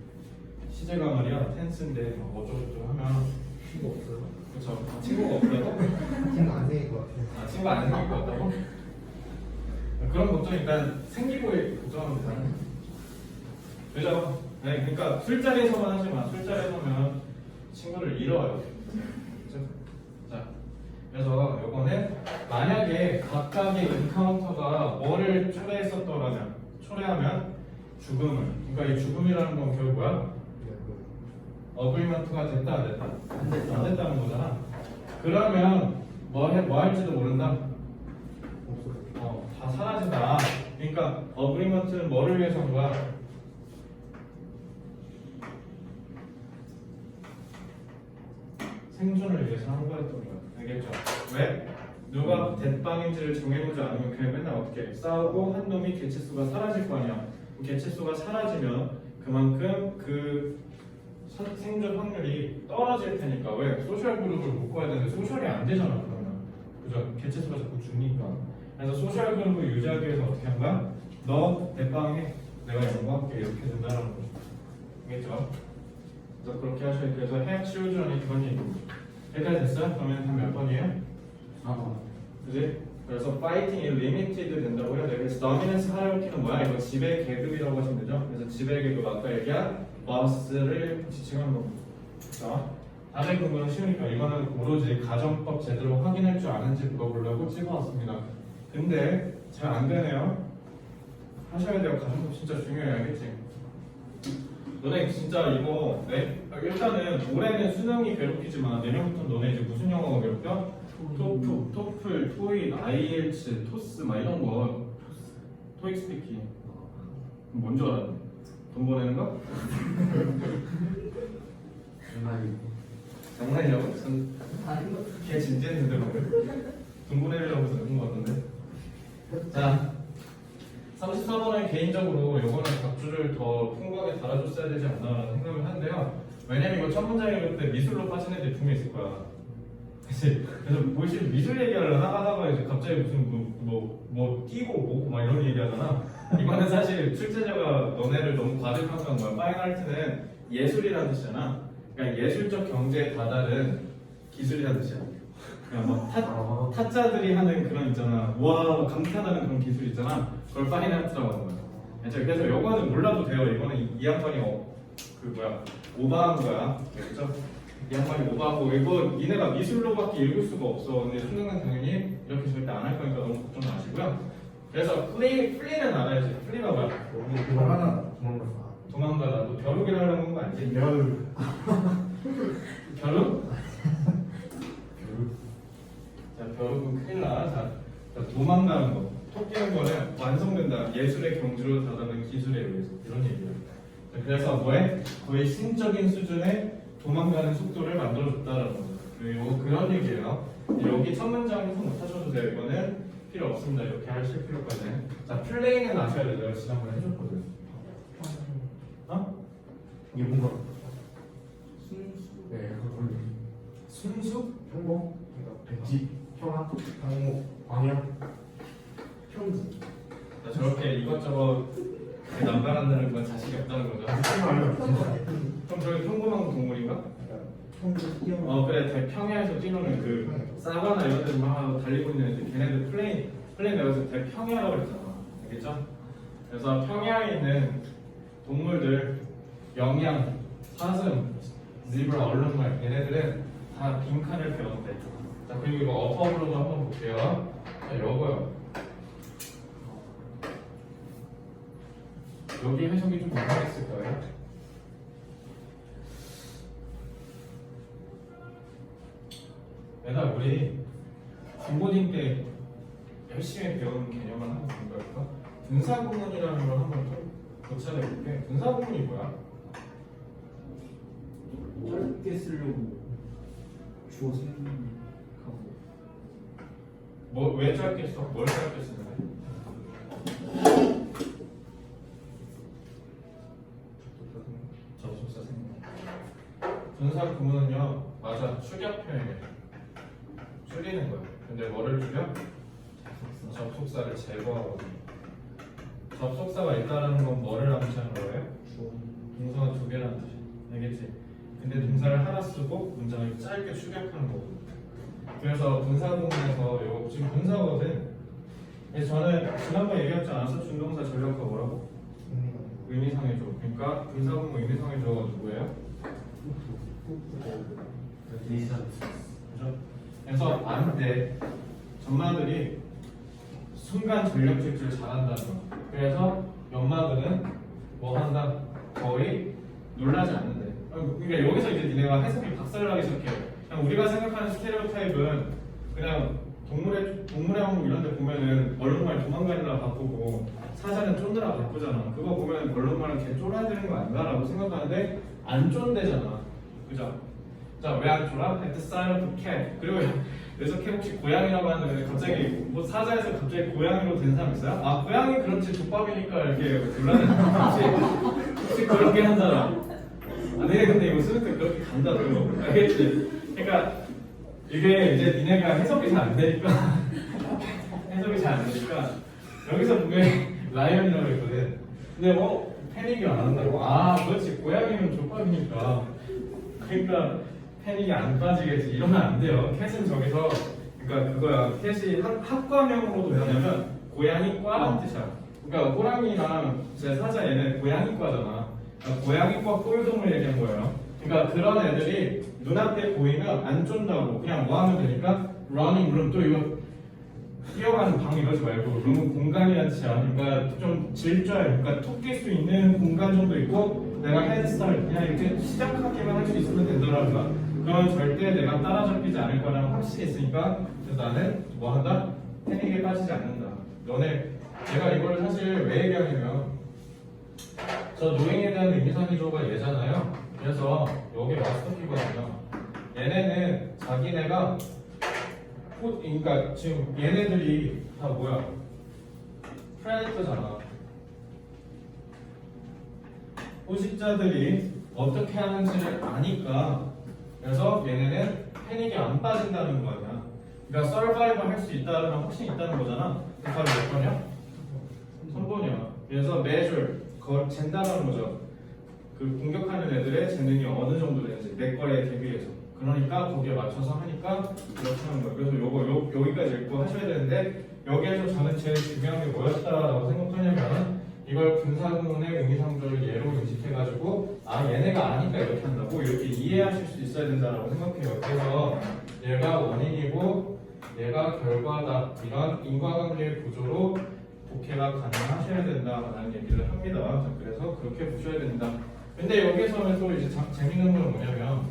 시제가 말이야 텐스인데 어쩌고저쩌고 하면 친구 없어요? 그쵸. 친구가 없다고? 친구 안 생길 것 같아요. 친구가 안 생길 것 같다고? 그런 걱정 일단 생기고 걱정하면 되잖아. 그죠? 네, 그러니까 술자리에서만 하지 마. 술자리에서면 친구를 잃어요. 그죠? 자, 그래서 요거는 만약에 각각의 인카운터가 뭐를 초래하면 죽음을. 그러니까 이 죽음이라는 건 결국 뭐야? 어그리먼트가 됐다 안 됐다? 안 됐다는 거잖아. 그러면 뭐 할지도 모른다. 다 사라진다. 그러니까 어그리먼트는 뭐를 위해서 한 거야? 생존을 위해서 한 거였던 거야. 알겠죠? 왜? 누가 대빵인지를 정해보지 않으면 그냥 맨날 어떻게 해? 싸우고 한 놈이 개체수가 사라질 거 아니야. 개체수가 사라지면 그만큼 그 생존 확률이 떨어질 테니까. 왜? 소셜 그룹을 묶어야 되는데 소셜이 안 되잖아 그러면. 그죠? 개체수가 자꾸 죽니까. 그래서 소셜 그룹을 유지하기 위해서 어떻게 한 거야? 너 대빵해. 내가 이거 할게. 이렇게 된다는 거죠. 알겠죠? 그래서 그렇게 하셔야 돼요. 그래서 해학 치유전이 그런 얘기입니다. 여기까지 됐어요? 그러면 한 몇 번이에요? 그지? 그래서 fighting is limited 된다고 해야 돼. 그래서 dominance hierarchy는 뭐야? 이거 지배 계급이라고 하시면 되죠? 그래서 지배 계급 아까 얘기한 boss를 지칭하는 겁니다. 그렇죠? 다른 근거는 쉬우니까 이거는 오로지 가정법 제대로 확인할 줄 아는지 물어보려고 찍어왔습니다. 근데 잘 안 되네요. 하셔야 돼요. 가정법 진짜 중요해. 알겠지? 너네 진짜 이거 일단은 올해는 수능이 괴롭히지만 내년부터는 너네 이제 무슨 영어가 괴롭혀? 토플, 토익, IELTS, 토스 막 이런 거 토익 스피킹 뭔 줄 알았네. 돈 보내는 거? 장난이라고 무슨 개 진지했는데 돈 보내려고 듣는 거 같은데. 자, 34번은 개인적으로 요거는 각주를 더 풍부하게 달아줬어야 되지 않나라는 생각을 하는데요. 왜냐면 이거 첫 문장 읽을 때 미술로 빠진 애들이 분명히 있을 거야. 그치? 그래서 미술 얘기를 하다가 이제 갑자기 무슨 뭐 띄고 뭐고 막 이런 얘기 하잖아. 이거는 사실 출제자가 너네를 너무 과대평가한 거야. 파인아트는 예술이라는 뜻이잖아. 그러니까 예술적 경제에 다다른 기술이라는 뜻이야. 그냥 뭐 타짜들이 하는 그런 있잖아. 와 감탄하는 그런 기술 있잖아. 그걸 파인아트라고 하는 거야. 그래서 이거는 몰라도 돼요. 이거는 이 양반이 오버한 거야. 그렇죠? 이 양반이 오버하고 이거 니네가 미술로밖에 읽을 수가 없어. 근데 수능은 당연히 이렇게 절대 안 할 거니까 너무 걱정 마시고요. 그래서 플리는 알아야지. 플리가 뭐야? 도망가다. 너 벼룩이라 하는 거 아니지? 벼룩? 자, 벼룩은 큰일 나. 자, 도망가는 거. 토끼는 거는 완성된다. 예술의 경지로 다다른 기술에 의해서. 이런 얘기예요. 자, 그래서 뭐에? 거의 신적인 수준의 도망가는 속도를 만들어줬다라는 거죠. 그리고 그런 얘기예요. 여기 첫 문장에서 못하셔도 돼요. 이거는 필요 없습니다. 이렇게 하실 필요까지는. 자, 플레이는 아셔야 돼요. 내가 지난번에 해줬거든. 어? 이게 뭔가 네, 순수? 평범, 그러니까 백지, 평화, 항목, 광야, 평지. 자, 저렇게 이것저것 남발한다는 건 자식이 없다는 거죠. 그럼 저기 평범한 동물인가? 그래. 대평야에서 뛰노는 그 사바나 이런 데서 막 달리고 있는 애들 걔네들 플레인 내가서 대평야라고 그랬잖아. 알겠죠? 그래서 평야에 있는 동물들 영양, 사슴, 지브라, 얼룩말 얘네들은 다 빈칸을 배웠대. 자, 그리고 이거 어퍼블로도 한번 볼게요. 자, 이거요. 여기 해석이 좀 이상했을 거예요. 얘들아, 우리 중고딩 때 열심히 배운 개념을 한번 볼까? 분사구문이라는 걸 한번 고찰해볼게. 분사구문이 뭐야? 짧게 쓰려고 주어 생각하고 왜 짧게 써? 뭘 짧게 쓰는데? 접속사 생각. 분사구문은요, 맞아, 축약 표현이에요. 줄이는 거예요. 근데 뭐를 줄여? 접속사를 제거하거든요. 접속사가 있다는 건 뭐를 암시하는 거예요? 동사가 두 개라는 뜻이야. 알겠지? 근데 동사를 하나 쓰고 문장을 짧게 축약하는 거거든요. 그래서 분사구문에서 이거 지금 분사거든. 그래서 저는 지난번 얘기했지 않았어? 준동사 전력과 뭐라고? 의미상해줘. 그러니까 분사구문 의미상해줘가 누구예요? 그죠? 그래서 안돼 전마들이 순간 전력 질주를 잘한다는 거. 그래서 연마들은 뭐 한다? 거의 놀라지 않는데. 그러니까 여기서 이제 니네가 해석이 박살나기 시작해요. 그냥 우리가 생각하는 스테레오타입은 그냥 동물의 왕국 이런 데 보면은 얼룩말 도망가느라 바쁘고 사자는 쫓느라 바쁘잖아. 그거 보면 얼룩말은 걔 쫄아야 되는 거 아닌가라고 생각하는데 안 쫀대잖아. 그죠? 자, 왜 안 쫄아? At the sign of cat. 그리고 그래서 캣 혹시 고양이라고 하는데 갑자기 뭐 사자에서 갑자기 고양이로 된 사람 있어요? 아, 고양이 그렇지 족밥이니까 이렇게 놀라는 혹시 그렇게 한 사람? 아, 네, 근데 이거 쓸 때 그렇게 간다고요. 알겠지? 그러니까 이게 이제 니네가 해석이 잘 안 되니까 해석이 잘 안 되니까 여기서 분명히 라이언이라고 했거든. 근데 패닉이 안 한다고? 아, 그렇지. 고양이는 족밥이니까. 그러니까 패닉이 안 빠지겠지. 이러면 안 돼요. 캣은 저기서 그러니까 그거야. 캣이 학과명으로도 왜냐면 고양이과라는 뜻이야. 그러니까 호랑이랑 제 사자 얘는 고양이과잖아. 그러니까 고양이과 꼴동을 얘기한 거예요. 그러니까 그런 애들이 눈앞에 보이면 안 쫀다고 그냥 뭐 하면 되니까 running room 또 이거 뛰어가는 방 이러지 말고 룸은 공간이라는 뜻이야. 그러니까 좀 질주할 그러니까 톡 낄 수 있는 공간 정도 있고 내가 헤드스타일 그냥 이렇게 시작하기만 할 수 있으면 된다라는 그건 절대 내가 따라잡히지 않을 거라는 확실히 있으니까 그래서 나는 뭐 한다? 패닉에 빠지지 않는다. 너네 제가 이걸 사실 왜 얘기하냐면 저 노잉에 대한 의미상의조가 얘잖아요. 그래서 여기 마스터키거든요. 얘네는 자기네가 그러니까 지금 얘네들이 다 뭐야? 프레디터잖아. 포식자들이 어떻게 하는지를 아니까 그래서 얘네는 패닉에 안 빠진다는 거 아니야. 그러니까 서바이벌 할 수 있다는 확신이 있다는 거잖아. 그 답이 몇 번이야? 3번이야. 그래서 measure 그걸 잰다는 거죠. 그 공격하는 애들의 재능이 어느 정도 되는지 내 거에 대비해서. 그러니까 거기에 맞춰서 하니까 이렇게 하는 거예요. 그래서 여기까지 읽고 하셔야 되는데 여기에서 저는 제일 중요한 게 뭐였다라고 생각하냐면 이걸 분사구문의 의미상조를 예로 인식해가지고 아 얘네가 아니까 이렇게 한다고 이렇게 이해하실 수 있어야 된다라고 생각해요. 그래서 얘가 원인이고 얘가 결과다 이런 인과관계의 구조로 독해가 가능하셔야 된다라는 얘기를 합니다. 자, 그래서 그렇게 보셔야 된다. 근데 여기서는 또 이제 재밌는 건 뭐냐면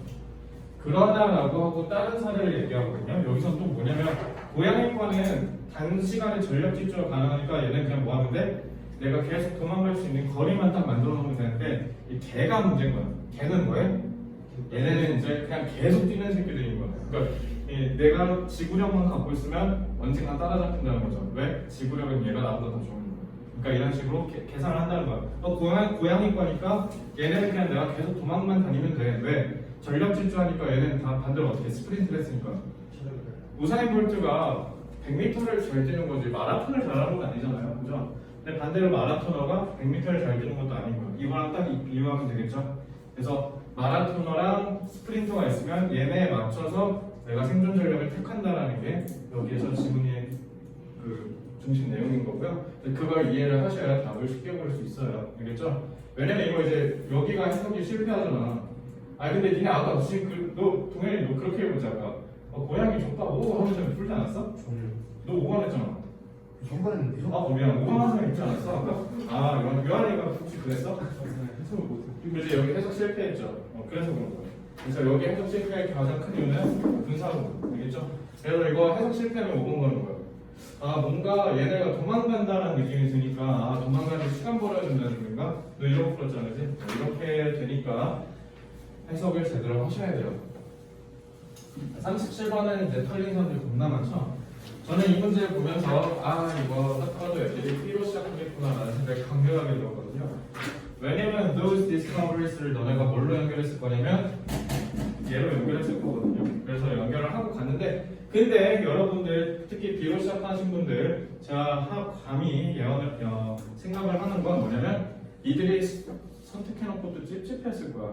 그러다라고 하고 다른 사례를 얘기하거든요. 여기서 또 뭐냐면 고양이과는 단시간에 전력 질주가 가능하니까 얘는 그냥 뭐 하는데 내가 계속 도망갈 수 있는 거리만 딱 만들어 놓으면 되는데 이 개가 문제인 거야. 개는 뭐해? 얘네는 이제 그냥 계속 뛰는 새끼들인 거야. 그러니까 내가 지구력만 갖고 있으면 언젠가 따라잡힌다는 거죠. 왜? 지구력은 얘가 나보다 더 좋은 거야. 그러니까 이런 식으로 계산을 한다는 거야. 고양이과니까 얘네는 그냥 내가 계속 도망만 다니면 돼. 왜? 전력 질주하니까 얘는 다 반대로 어떻게 스프린트를 했으니까. 우사인 볼트가 100m를 잘 뛰는 거지 마라톤을 잘하는 건 아니잖아요. 그죠? 근데 반대로 마라토너가 100m를 잘 뛰는 것도 아닌 거예요. 이거랑 딱 비유하면 되겠죠? 그래서 마라토너랑 스프린터가 있으면 얘네에 맞춰서 내가 생존 전략을 택한다라는 게 여기에서 지문의 그 중심 내용인 거고요. 그걸 이해를 하셔야 답을 쉽게 고를 수 있어요. 알겠죠? 왜냐면 이거 이제 여기가 해석이 실패하잖아. 아 근데 니네 아까 지금 너 동현이 너 그렇게 해보자. 고양이 줬다 오 하면서 풀지 않았어? 너 5번 했잖아. 전반에 계속 아 미안 5번 한 사람 있지 않았어? 아까? 아 요한이가 혹시 그랬어? 해석을 못해. 그래서 여기 해석 실패했죠. 그래서 그런 거예요. 그래서 여기 해석 실패의 가장 큰 이유는 분사구문. 알겠죠? 그래서 이거 해석 실패는 5번 거는 거예요. 아 뭔가 얘네가 도망간다는 느낌이 드니까 아 도망가는 시간 벌어야 된다는 건가? 너 이렇게 풀었잖아 그지? 이렇게 되니까 해석을 제대로 하셔야 돼요. 37번은 이제 털린 사람들이 겁나 많죠? 저는 이 문제를 보면서 아 이거 딱 봐도 애들이 P로 시작하겠구나 라는 생각이 강렬하게 들었거든요. 왜냐면 those discoveriers를 너네가 뭘로 연결했을 거냐면 얘로 연결했을 거거든요. 그래서 연결을 하고 갔는데 근데 여러분들 특히 B로 시작하신 분들 제가 감히 예언을 생각을 하는 건 뭐냐면 이들이 선택해놓고 또 찝찝했을 거야.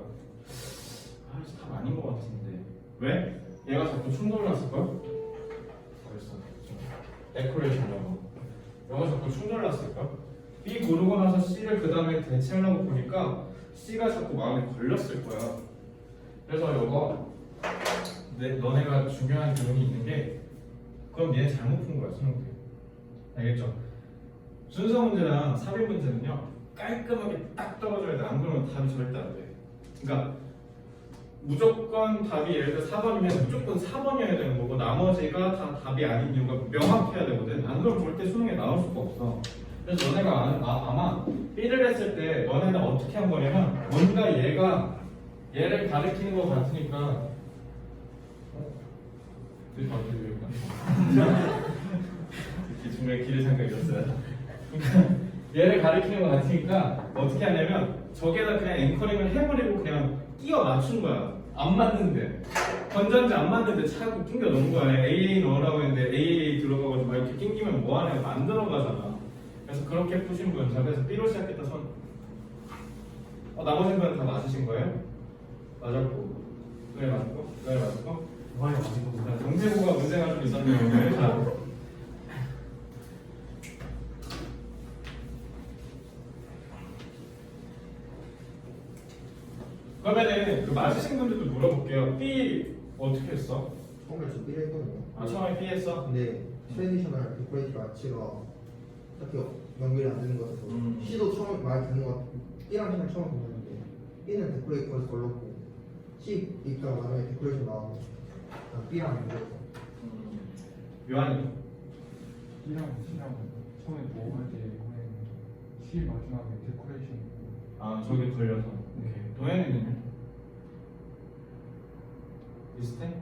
아 답 아닌 것 같은데 왜? 얘가 자꾸 충돌을 났을걸? 벌써 데코레이션이라고 얘가 자꾸 충돌을 났을까? B 고르고 나서 C를 그 다음에 대체하려고 보니까 C가 자꾸 마음에 걸렸을 거야. 그래서 이거 너네가 중요한 교훈이 있는 게 그럼 얘 잘못 푼 거야 수능때. 알겠죠? 순서 문제랑 삽입 문제는요 깔끔하게 딱 떨어져야 돼. 안 그러면 답이 절대 안 돼. 그러니까 무조건 답이 예를 들어 4번이면 무조건 4번이어야 되는 거고 나머지가 다 답이 아닌 이유가 명확해야 되거든. 안 그러면 절대 수능에 나올 수가 없어. 그래서 너네가 아마 B를 했을 때 너네는 어떻게 한 거냐면 뭔가 얘를 가리키는 것 같으니까 이렇게 중간에 길을 잠깐 잃었어요. 그러니까 얘를 가리키는 것 같으니까 어떻게 하냐면 저기에다 그냥 앵커링을 해버리고 그냥 끼워 맞춘 거야. 안 맞는데 건전지 안 맞는데 차고 낑겨 넣은 거야. AA 넣으라고 했는데 AAA 들어가가지고 막 이렇게 낑기면 뭐하냐 안 들어가잖아. 그래서 그렇게 푸신 분. 자 그래서 B로 시작했다 손. 나머지 분은 다 맞으신 거예요? 맞았고 네 맞고 네 맞고 많이 맞은 거구나. 정세구가 문제가 좀 있었네요 오늘. 자. 그러면은 그 맞으신 분들도 물어볼게요. B 어떻게 했어? 처음에 저 B를 했거든요. 아 처음에 B 했어? 근데 트랜지션을 데코레이티브 아치가 딱히 연결이 안 되는 것 같아서 C도 처음에 많이 되는 것 같고 B랑 C는 처음 보는데 B는 데코레이티 거기서 걸렸고 C 입다가 나중에 데코레이션 나오고 B랑 연결해서 요한이 B랑 C랑 처음에 뭐 할 때 C 마지막에 데코레이션. 아 저기 걸려서. 오케이. 도현이는요? 비슷해?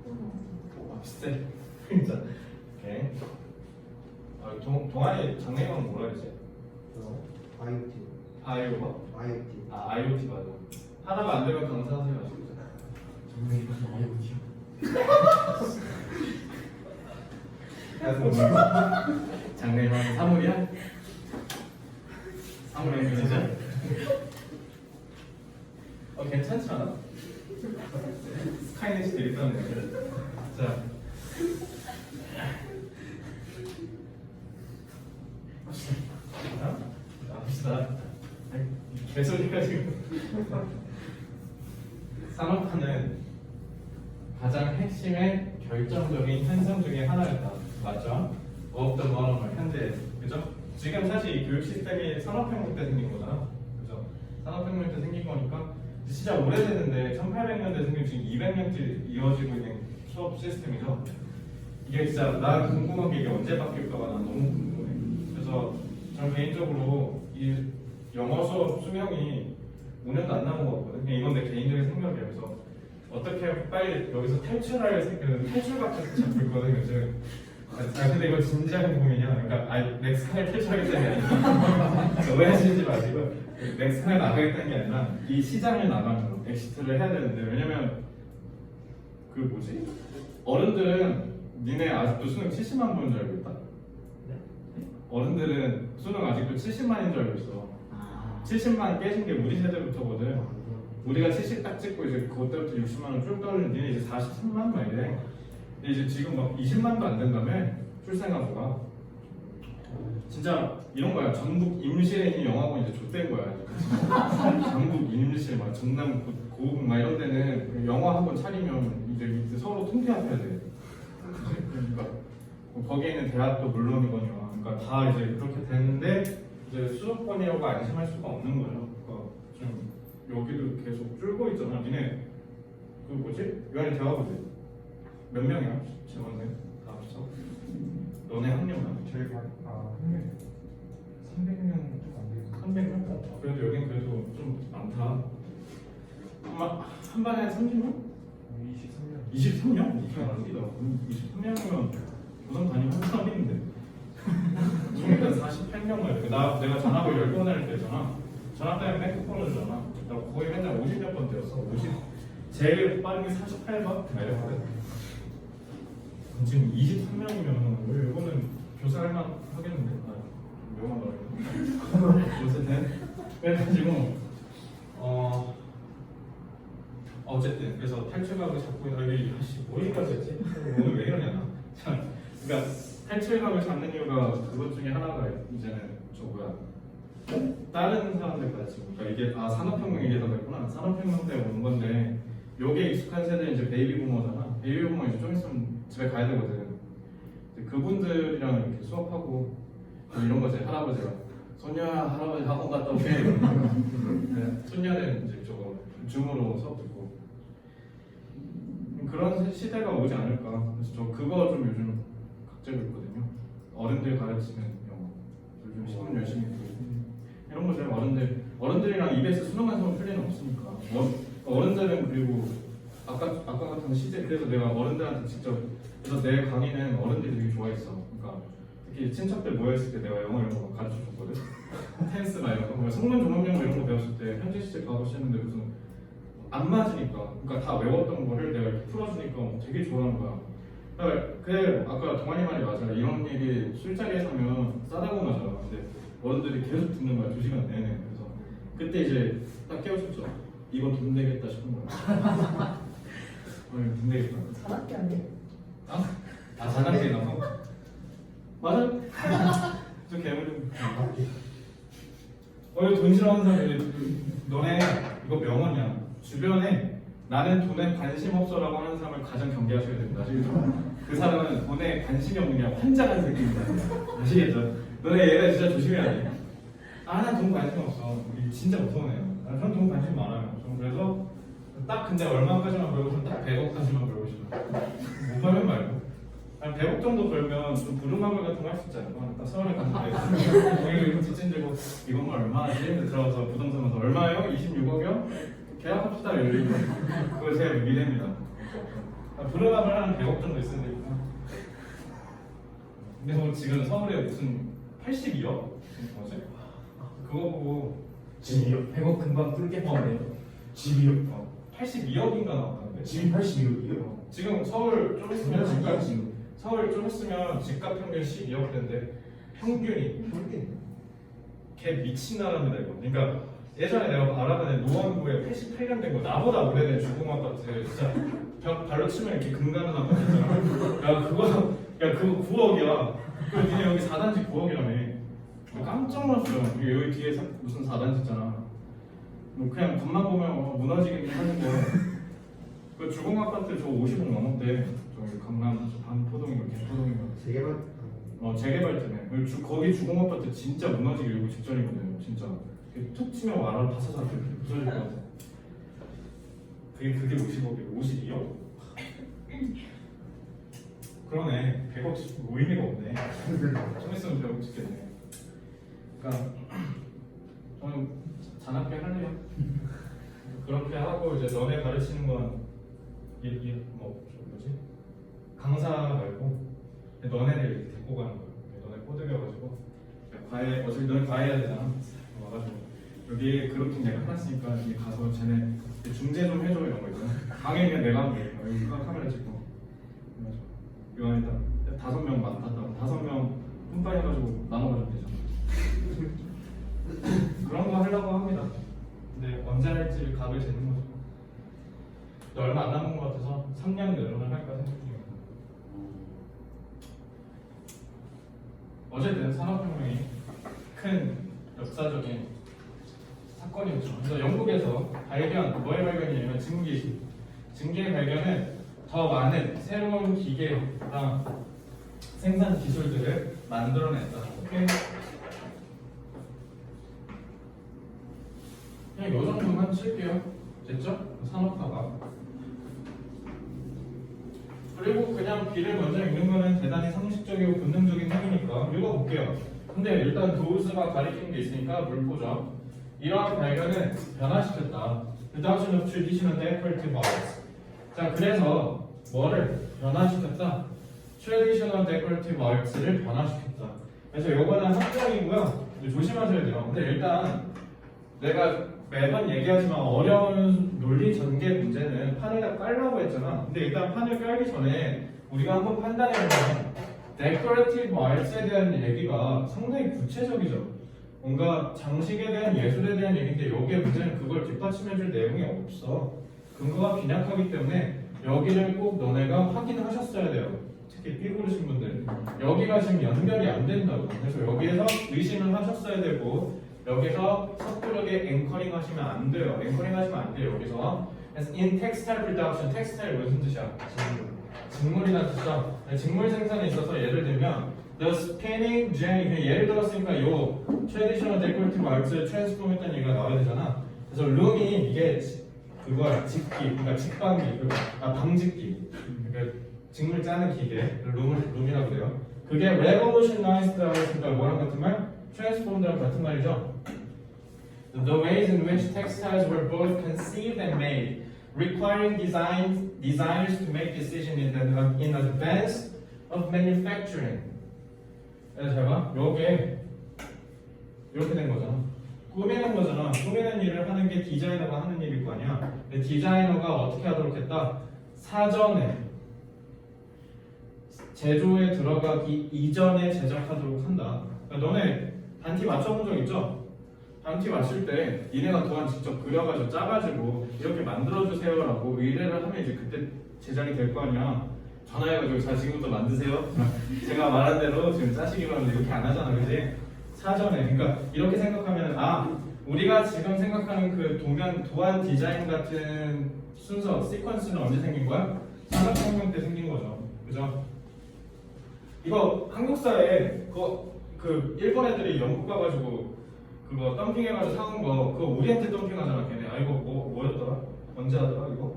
아 비슷해. 진짜. 오케이. 아 동아리 장래희망 뭐라 그랬지? IoT. 바이오가? IoT. 아 IoT 맞아. 하다가 안 되면 강사하세요. 정말 많이 보죠. 장래희망 사물이야? 사물 엔지니어? 괜찮지 않아? 스카이넷이 되게 편해. 자. 합시다. 개소리가 지금. 산업화는 가장 핵심의 결정적인 현상 중에 하나였다. 맞죠? of the modern 현대. 그죠? 지금 사실 이 교육 시스템이 산업혁명 때 생긴 거잖아. 그죠? 산업혁명 때 생긴 거니까 진짜 오래됐는데 1800년대 생긴 지금 200년째 이어지고 있는 수업 시스템이죠. 이게 진짜 나 궁금한 게 이게 언제 바뀔까가 난 너무 궁금해. 그래서 저는 개인적으로 이 영어 수업 수명이 5년도 안 남은 것 같거든. 이건 내 개인적인 생각이야. 그래서 어떻게 빨리 여기서 탈출할 탈출각을 잡고 있거든 요즘. 아 근데 이거 진지한 고민이야. 그러니까 넥스카에 탈출하겠다는 게 아니라 오해하시지 마시고 넥스카에 나가겠다는 게 아니라 이 시장을 나가는 거 엑시트를 해야 되는데 왜냐면 그 뭐지? 어른들은 니네 아직도 수능 70만 보는 줄 알고 있다. 어른들은 수능 아직도 70만인 줄 알고 있어. 70만 깨진 게 우리 세대부터거든. 우리가 70 딱 찍고 이제 그때부터 60만 원 쭉 떨어지는 니네 이제 43만 막 이래. 근데 이제 지금 막 20만도 안 된다며 출생아수가. 진짜 이런 거야. 전북 임실에 있는 영화고 이제 좆된 거야. 전북 임실 막 전남 고흥 막 이런 데는 영화 한 번 차리면 이제 서로 통폐합해야 돼. 그러니까 거기에 있는 대학도 물론이거니와. 그러니까 다 이제 그렇게 되는데 이제 수도권이라고 안심할 수가 없는 거죠. 그러니까 좀 여기도 계속 줄고 있잖아. 니네 그 뭐지? 유한이 대학원생 몇 명이야? 재원생 다 합쳐? 너네 학년이야? 저희 반 학년 300명 좀 안 돼요. 300명? 그래도 여긴 그래도 좀 많다. 한 반에 한 30명? 23명. 23명? 이게 아니다. 23명이면 우선 다니고 한 사람 있는데 중일단 48명만 이렇게 내가 전학을 10번 할 때잖아. 전학 때문에 백급 끊어주잖아. 나 거의 맨날 50몇 번 뛰었어. 50 제일 빠른 게 48번? 이랬거든. 지금 23명이면 우리 이거는 교사할 만 하겠는데. 명함 말이야. 어쨌든 그래가지고 어쨌든 그래서 탈출각을 잡고 있는 여기 뭐 얘기까지 했지? 오늘 왜 이러냐 나. 그러니까 탈출각을 잡는 이유가 그것 중에 하나가 이제는 저 뭐야 다른 사람들까지 그러니까 이게 산업혁명 얘기하다 했구나. 산업혁명 때 온 건데 요게 익숙한 세대는 이제 베이비 부머잖아. 베이비 부머 이제 좀 있으면 집에 가야 되거든. 그분들이랑 이렇게 수업하고 뭐 이런 거지. 할아버지가 손녀야 할아버지 학원 갔다 오게. 손녀는 이제 저거 줌으로 수업 듣고 그런 시대가 오지 않을까. 그래서 저 그거 좀 요즘 각잡고 있거든요. 어른들 가르치는 영어 요즘 신문 열심히 듣고 이런 거죠. 어른들이랑 EBS 수능만 수업 풀 리는 없으니까. 어른들은 그리고 아까 같은 시제 그래서 내가 어른들한테 직접 그래서 내 강의는 어른들이 되게 좋아했어. 그러니까 특히 친척들 모였을 때 내가 영어 이런 거 가르쳐 줬거든. 텐스나 이런 거, 성문 종합영어 이런 거 배웠을 때 현지 시제 가르치는데 무슨 안 맞으니까, 그러니까 다 외웠던 거를 내가 이렇게 풀어주니까 되게 좋아하는 거야. 그래 아까 동환이 말이 맞아. 이런 얘기 술자리에서 하면 싸다고 맞아. 근데 어른들이 계속 듣는 거야 2시간 내내. 그래서 그때 이제 딱 깨우쳤죠. 이거 돈 되겠다 싶은 거야. 돈 되겠다. 자납게 안 돼? 자납게 나서 맞아. 저 괴물 돈 싫어하는 사람이 너네 이거 명언이야. 주변에 나는 돈에 관심 없어라고 하는 사람을 가장 경계하셔야 됩니다. 아시겠죠? 그 사람은 돈에 관심이 없는 게 환장한 새끼입니다. 아시겠죠? 너네 얘가 진짜 조심해야 돼. 난 돈 관심 없어. 진짜 무서운 애야. 저는 돈 관심 많아요. 저는 그래서 딱 근데 얼마까지만 벌고 싶으면 딱 100억까지만 벌고 싶어요. 못 벌면 말고. 한 100억 100억 정도 벌면 좀 부루마블 같은 거 할 수 있잖아요. 딱 서울에 갔는데 거기 이거 뒷짐 들고 이건 뭐 얼마지? 들어가서 부동산에서 얼마요? 26억이요? 계약합시다 열리고 그거 제 미래입니다. 부루마블 한 100억 정도 있어야 되니까. 근데 뭐 지금 서울에 무슨 82억? 뭐지? 그거 보고 집이요? 100억 금방 뚫게 나오네요. 집이요? 82억인가 나왔다는데 집이 82억이요? 지금 서울 좀 있으면 집값 지금 서울 좀 있으면 집값 평균 12억대인데 평균이 걔 미친 나라입니다 이거. 그러니까 예전에 내가 알아보는 노원구에 88년 된 거 나보다 오래된 주공 아파트 진짜 벽 발로 치면 이렇게 금 가는 아파트 있잖아. 야 그거 9억이야. 그 니네 여기 4단지 9억이라며. 깜짝 놀랐어요. 여기 뒤에 무슨 4단지 있잖아. 뭐 그냥 겉만 보면 무너지긴 하는데 그 주공 아파트 저 50억 넘었대. 저기 강남 저 반포동인가 개포동인가. 재개발 재개발 때문에 거기 주공 아파트 진짜 무너지기 직전이거든요. 진짜 툭 치면 와라 바사삭 부서질 것 같아. 그게 50억이에요. 52억? 그러네. 100억 뭐 의미가 없네. 좀 있으면 100억 찍겠네. 그러니까 저는 잔악계 할래요. 그렇게 하고 이제 너네 가르치는 건 뭐지? 강사 말고 너네를 이렇게 데리고 가는 거예요. 너네 꼬드겨가지고 과외 어차피 너네 과외해야 되잖아. 와가지고 여기 그룹팀 내가 해놨으니까 여기 가서 쟤네 중재 좀 해줘 이런 거 있잖아. 강의 그냥 내가 하면 돼. 여기 카메라 찍고 그래가지고 이거 안에다 5명 맡았다고 5명 분발 해가지고 나눠가지고 되잖아. 그런 거 하려고 합니다. 근데 언제 할지 각을 재는 거죠. 근데 얼마 안 남은 것 같아서 3년 내로는 할까 생각 중이에요. 어쨌든 산업혁명이 큰 역사적인 사건이었죠. 그래서 영국에서 뭐의 발견이냐면 증기의 발견은 더 많은 새로운 기계랑 생산 기술들을 만들어냈다. 오케이? 그냥 요 정도만 칠게요. 됐죠? 산업화가. 그리고 그냥 B를 먼저 읽는 거는 대단히 상식적이고 본능적인 행위니까 읽어볼게요. 근데 일단 도우스가 가리키는 게 있으니까 물보죠. 이러한 발견은 변화시켰다. Reduction of traditional decorative arts. 자, 그래서 뭐를 변화시켰다? Traditional decorative arts를 변화시켰다. 그래서 요거는 합정이고요. 조심하셔야 돼요. 근데 일단 내가 매번 얘기하지만 어려운 논리 전개 문제는 판에다 깔라고 했잖아. 근데 일단 판을 깔기 전에 우리가 한번 판단해보면 데코레이티브 아트에 대한 얘기가 상당히 구체적이죠. 뭔가 장식에 대한 예술에 대한 얘기인데 여기에 문제는 그걸 뒷받침해줄 내용이 없어. 근거가 빈약하기 때문에 여기를 꼭 너네가 확인하셨어야 돼요. 특히 B 고르신 분들 여기가 지금 연결이 안 된다고. 그래서 여기에서 의심을 하셨어야 되고 여기서 섣부르게 앵커링 하시면 안 돼요. 앵커링 하시면 안 돼요. 여기서 그래서 in textile production, textile 무슨 뜻이야? 직물이라는 뜻이죠. 직물 생산에 있어서 예를 들면 the spinning jenny, 예를 들었으니까 요 traditional decorative arts를 transform 했다는 얘기가 나와야 되잖아. 그래서 loom이 이게 그거야, 직기, 그러니까 직방기, 방직기, 그러니까 직물 짜는 기계, loom이라고 그래요. 그게 revolutionized라고 했으니까 뭐랑 같은 말? transformed랑 같은 말이죠. The ways in which textiles were both conceived and made, requiring designers to make decisions in advance of manufacturing. 그래서 잘 봐. 요게 이렇게 된 거잖아. 꾸미는 거잖아. 꾸미는 일을 하는 게 디자이너가 하는 일일 거 아니야. 근데 디자이너가 어떻게 하도록 했다? 사전에 제조에 들어가기 이전에 제작하도록 한다. 그러니까 너네 단티 맞춰본 적 있죠? 단티 맞출 때 니네가 도안 직접 그려가지고 짜가지고 이렇게 만들어주세요라고 의뢰를 하면 이제 그때 제작이 될 거 아니야. 전화해가지고 자 지금부터 만드세요. 제가 말한 대로 지금 짜시기 바랍니다. 이렇게 안 하잖아, 그지? 사전에. 그러니까 이렇게 생각하면 우리가 지금 생각하는 그 도안 디자인 같은 순서, 시퀀스는 언제 생긴 거야? 산업혁명 때 생긴 거죠, 그죠? 이거 한국사에 그 일본 애들이 영국 가가지고 그거 덤핑해가지고 사온 거 그거 우리한테 덤핑하잖아 걔네. 이거 뭐였더라? 언제 하더라 이거?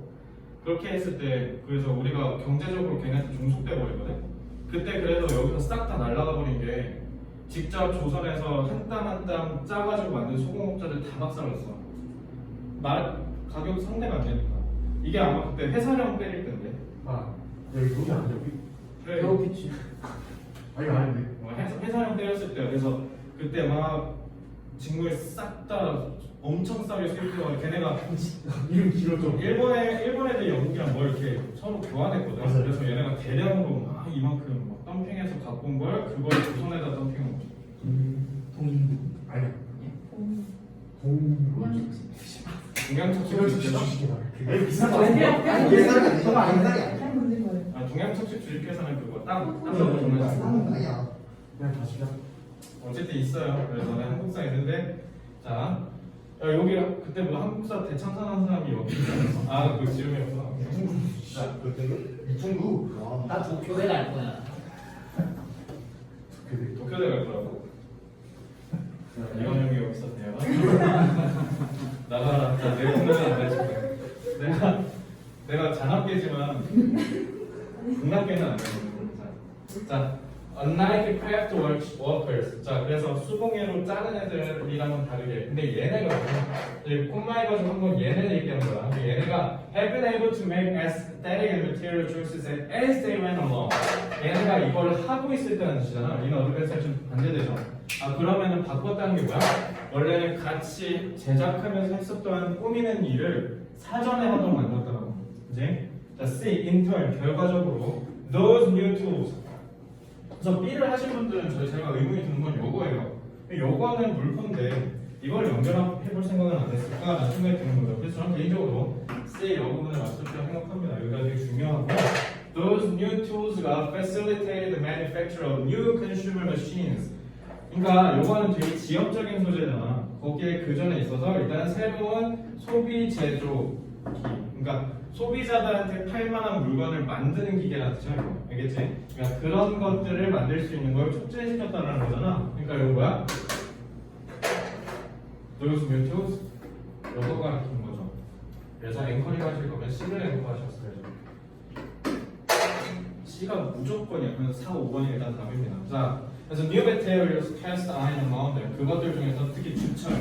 그렇게 했을 때 그래서 우리가 경제적으로 걔네한테 종속돼 버리거든. 그때 그래서 여기서 싹 다 날아가 버린 게 직접 조선에서 한 땀 한 땀 짜가지고 만든 소공업자들 다 박살났어. 가격 상대가 안 되니까. 이게 아마 그때 회사령 때릴 텐데. 아 여기 여기 안 돼. 여기 그래. 배웠겠지. 아 이거 아닌데. 회사령 때렸을 때 그래서 그때 막 직물 싹 다 엄청 싸게 수입해서 걔네가 이름 길었죠. 일본 애들 영국이랑 뭐 이렇게 서로 교환했거든. 맞아요. 그래서 얘네가 대량으로 막 이만큼 막 덤핑해서 갖고 온 걸 그걸 조선에다 덤핑한 거지. 동인부. 아니 공. 공. 동양척식 주식회사? 에이 비싼 거 아니 아니야? 예산이 아니야. 저거 예산이 아니야. 잘 만든 거예요. 아 동양척식 주식회사는 그거 땅 싼 정해졌어. 건 아니야. 그냥 다 시켜. 어쨌든 있어요. 그래서 저는 한국사 있는데 자 여기 그때 뭐 한국사 대참사한 사람이 여기 있었어. 아그 지름이었구나. 자 이중구. 와. 나 도쿄에 갈 거야. 도쿄대 갈 거라고. 이건 형이 여기 있었네요. 나가라. 내 분은 안 되지. 내가 잔악계지만 중학계는 안 되거든. 자, unlike craft workers. 자, 그래서 수공예로 짜는 애들이랑은 다르게. 근데 얘네가 콤마이가지고 한번 얘네를 얘기하는 거야. 근데 얘네가 have been able to make aesthetic and material choices as they went along. 얘네가 이걸 하고 있을 때는 뜻이잖아. in advance 좀 반대되죠. 아 그러면은 바꿨다는 게 뭐야? 원래는 같이 제작하면서 했었던 꾸미는 일을 사전에 하도록 만들었다고. 이제 자 C intern 결과적으로 those new tools. 그래서 B를 하신 분들은 제가 의문이 드는 건 요거예요. 요거는 물건데 이걸 연결해 볼 생각은 안 했을까 생각이 드는 거죠. 그래서 저는 개인적으로 C 요 부분을 맞출 때 생각합니다. 여기가 되게 중요하고 those new tools가 facilitate the manufacture of new consumer machines. 그러니까 요거는 되게 지역적인 소재잖아. 거기에 그 전에 있어서 일단 새로운 소비 제조 기. 그러니까 소비자들한테 팔만한 물건을 만드는 기계라는 뜻이야. 알겠지? 그러니까 그런 것들을 만들 수 있는 걸 촉진시켰다는 거잖아. 그러니까 이거 뭐야? Those new tools 요거가 가르치는 거죠. 그래서 앵커링 하실 거면 C를 앵커하셨어야죠. C가 무조건이야. 그래서 4, 5번이 일단 답입니다. 자, 그래서 new materials, cast iron, mountain 그것들 중에서 특히 주철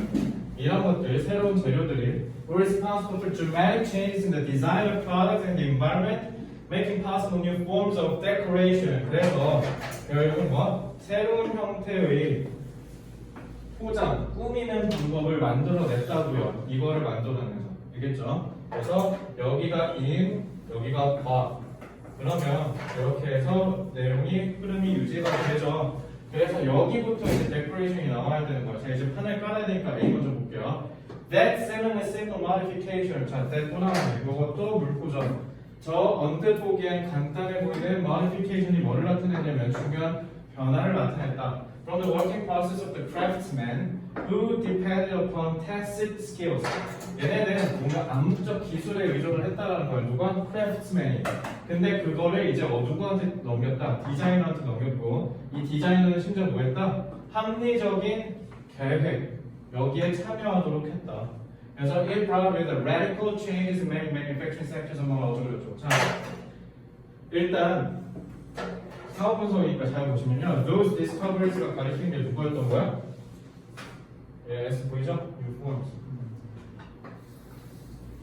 이런 것들 새로운 재료들이 were responsible for dramatic changes in the design of products and the environment, making possible new forms of decoration. 그래서 결국은 뭐 새로운 형태의 포장, 꾸미는 방법을 만들어냈다고요. 이거를 만들어내서 알겠죠? 그래서 여기가 in, 여기가 과. 그러면 이렇게 해서 내용이 흐름이 유지가 되죠. 그래서 여기부터 이제 데코레이션이 나와야 되는 거예요. 제가 이제 판을 깔아야 되니까 A 먼저 볼게요. That simple modification. 자, that 또 나왔네. 이것도 물고죠. 저 언뜻 보기엔 간단해 보이는 modification이 뭐를 나타내냐면 중요한 변화를 나타냈다. From the working process of the craftsman who depended upon tacit skills. 얘네는 뭔가 암묵적 기술에 의존을 했다라는 거야. 누가? craftsman이. 근데 그거를 이제 누구한테 넘겼다? 디자이너한테 넘겼고 이 디자이너는 심지어 뭐 했다? 합리적인 계획 여기에 참여하도록 했다. 그래서 it brought with a radical changes in many manufacturing sectors among 어쩌고저쩌고. 자, 일단 사업 분석이니까 잘 보시면요. Those discoveриes가 가리키는 게 누구였던 거야? 예, S 보이죠? Reforms.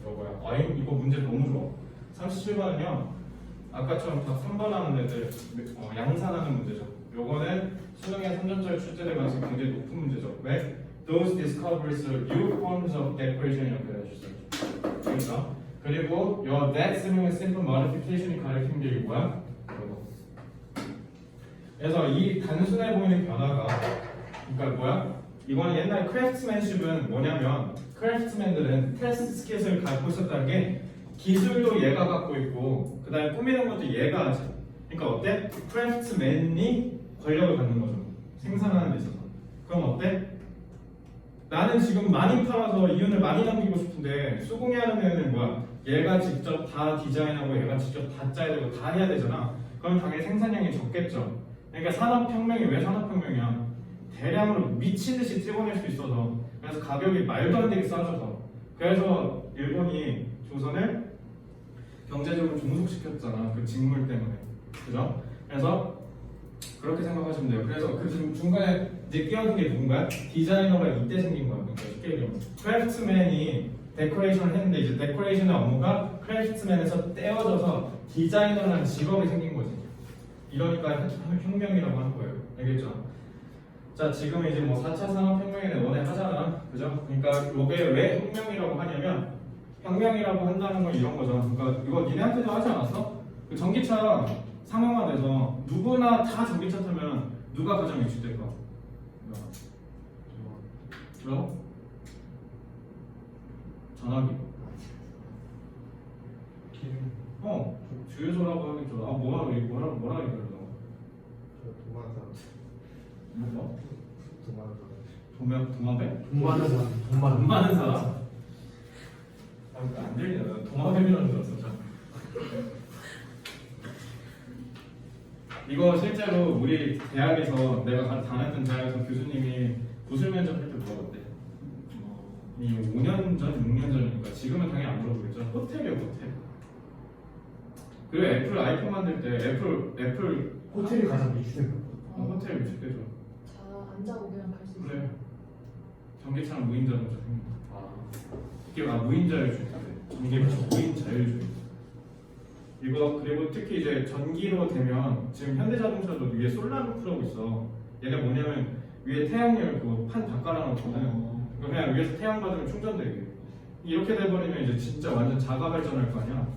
이거야. 이거 문제 너무 좋아. 37번은요. 아까처럼 다 3번 하는 애들 양산하는 문제죠. 요거는 수능에 3점짜리 출제될 가능성이 굉장히 높은 문제죠. 왜? Those discoveries are new forms of decoration 연결해 주세요. 그렇죠? 그리고 요 that simple modification이 가리키는 게 이거야. 이거. 그래서 이 단순해 보이는 변화가 그러니까 뭐야? 이거는 옛날 크래프트맨십은 뭐냐면 크래프트맨들은 테스트 스킷을 갖고 있었다는 게 기술도 얘가 갖고 있고 그 다음에 꾸미는 것도 얘가 하지. 그러니까 어때? 크래프트맨이 권력을 갖는 거죠. 생산하는 데 있어서. 그럼 어때? 나는 지금 많이 팔아서 이윤을 많이 남기고 싶은데 수공예 하는 애는 뭐야? 얘가 직접 다 디자인하고 얘가 직접 다 짜야 되고 다 해야 되잖아. 그럼 당연히 생산량이 적겠죠. 그러니까 산업혁명이 왜 산업혁명이야? 대량으로 미친 듯이 찍어낼 수 있어서 그래서 가격이 말도 안 되게 싸져서 그래서 일본이 조선을 경제적으로 종속시켰잖아. 그 직물 때문에. 그죠? 그래서 그렇게 생각하시면 돼요. 그래서 그 중간에 이제 끼어든 게 누군가요? 디자이너가 이때 생긴 거예요. 그러니까 쉽게 얘기하면 크래프트맨이 데코레이션을 했는데 이제 데코레이션의 업무가 크래프트맨에서 떼어져서 디자이너라는 직업이 생긴 거지. 이러니까 혁명이라고 하는 거예요. 알겠죠? 자, 지금 이제 뭐 4차 산업혁명에 원에 하잖아. 그죠? 그러니까 이게 왜 혁명이라고 하냐면 혁명이라고 한다는 건 이런 거죠. 그러니까 이거 니네한테도 하지 않았어? 그 전기차 상용화돼서 누구나 다 전기차 타면 누가 가장 위축될까? 들어? 전화기. 주유소라고 하겠죠. 뭐라고 얘기하려고? 저 도망한 사람. 뭐? 도망한 사람. 도마뱀? 돈 많은 사람. 돈 많은 사람? 안 들리네. 도마뱀이라는 줄 알았어. 이거 실제로 우리 대학에서 내가 다녔던 대학에서 교수님이 구술 면접할 때 물어봤대. 이 5년 전, 6년 전이니까 지금은 당연히 안 물어보겠죠. 호텔이요, 호텔. 그리고 애플 아이폰 만들 때 애플 호텔이 가장 위축된 거. 호텔 위축되죠. 앉아고 그냥 갈 수 있어요. 그래. 전기차는 무인 자동차 생긴다. 이게 무인 자율주의. 이게 무인 자율주의. 이거 그리고 특히 이제 전기로 되면 지금 현대자동차도 위에 솔라루프라고 있어. 얘네 뭐냐면 위에 태양열 그거 판 다 깔아놓거든. 그러니까 그냥 위에서 태양 받으면 충전되게. 이렇게 돼버리면 이제 진짜 완전 자가 발전할 거 아니야.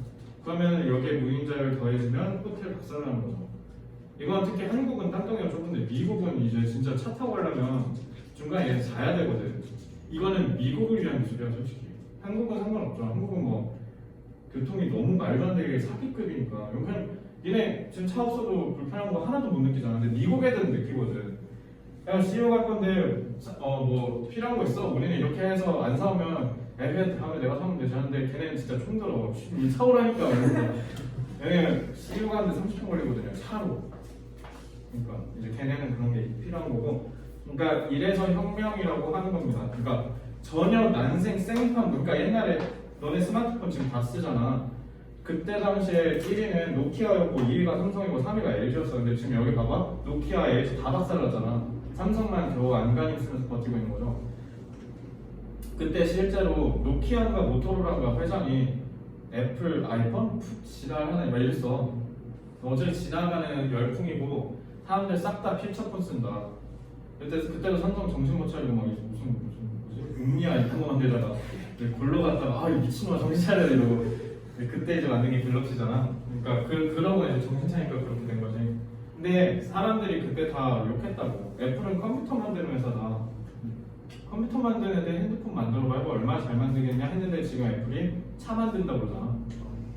그러면 여기에 무인자율 더해지면 호텔 박살나는 거죠. 이건 특히 한국은 땅덩이가 좁은데 미국은 이제 진짜 차 타고 가려면 중간에 얘는 자야 되거든. 이거는 미국을 위한 기술이야 솔직히. 한국은 상관없죠. 한국은 뭐 교통이 너무 말도 안 되게 사기급이니까. 그냥 얘네 지금 차 없어도 불편한 거 하나도 못 느끼잖아. 근데 미국 애들은 느끼거든. 그냥 CEO 갈 건데 뭐 필요한 거 있어? 우리는 이렇게 해서 안 사오면 애들 다음에 내가 사면 되지 하는데 걔네는 진짜 총들어. 사오라니까. 얘네 CEO 가는데 30분 걸리거든요. 차로. 그러니까 이제 걔네는 그런 게 필요한 거고. 그러니까 이래서 혁명이라고 하는 겁니다. 그러니까 전혀 난생 생판. 그러니까 옛날에 너네 스마트폰 지금 다 쓰잖아. 그때 당시에 1위는 노키아였고 2위가 삼성이고 3위가 LG였어. 근데 지금 여기 봐봐. 노키아, LG 다 박살났잖아. 삼성만 겨우 안간힘 쓰면서 버티고 있는 거죠. 그때 실제로 노키아인가 모토로라가 회장이 애플 아이폰 지랄하네 막 이랬어. 어제 지나가는 열풍이고 사람들 싹 다 필처폰 쓴다. 그때도 삼성 정신 못 차리고 막 무슨 음미 아이폰 만들다가 골로 갔다가 이 미친놈아 정신 차려야 이러고. 그때 이제 만든 게 갤럭시잖아. 그러니까 그러고 이제 정신 차니까 그렇게 된 거지. 근데 사람들이 그때 다 욕했다고. 애플은 컴퓨터 만드는 회사다. 컴퓨터 만드는 애들 핸드폰 만들어봐 해봐 얼마나 잘 만들겠냐 했는데 지금 애플이 차 만든다고 그러잖아.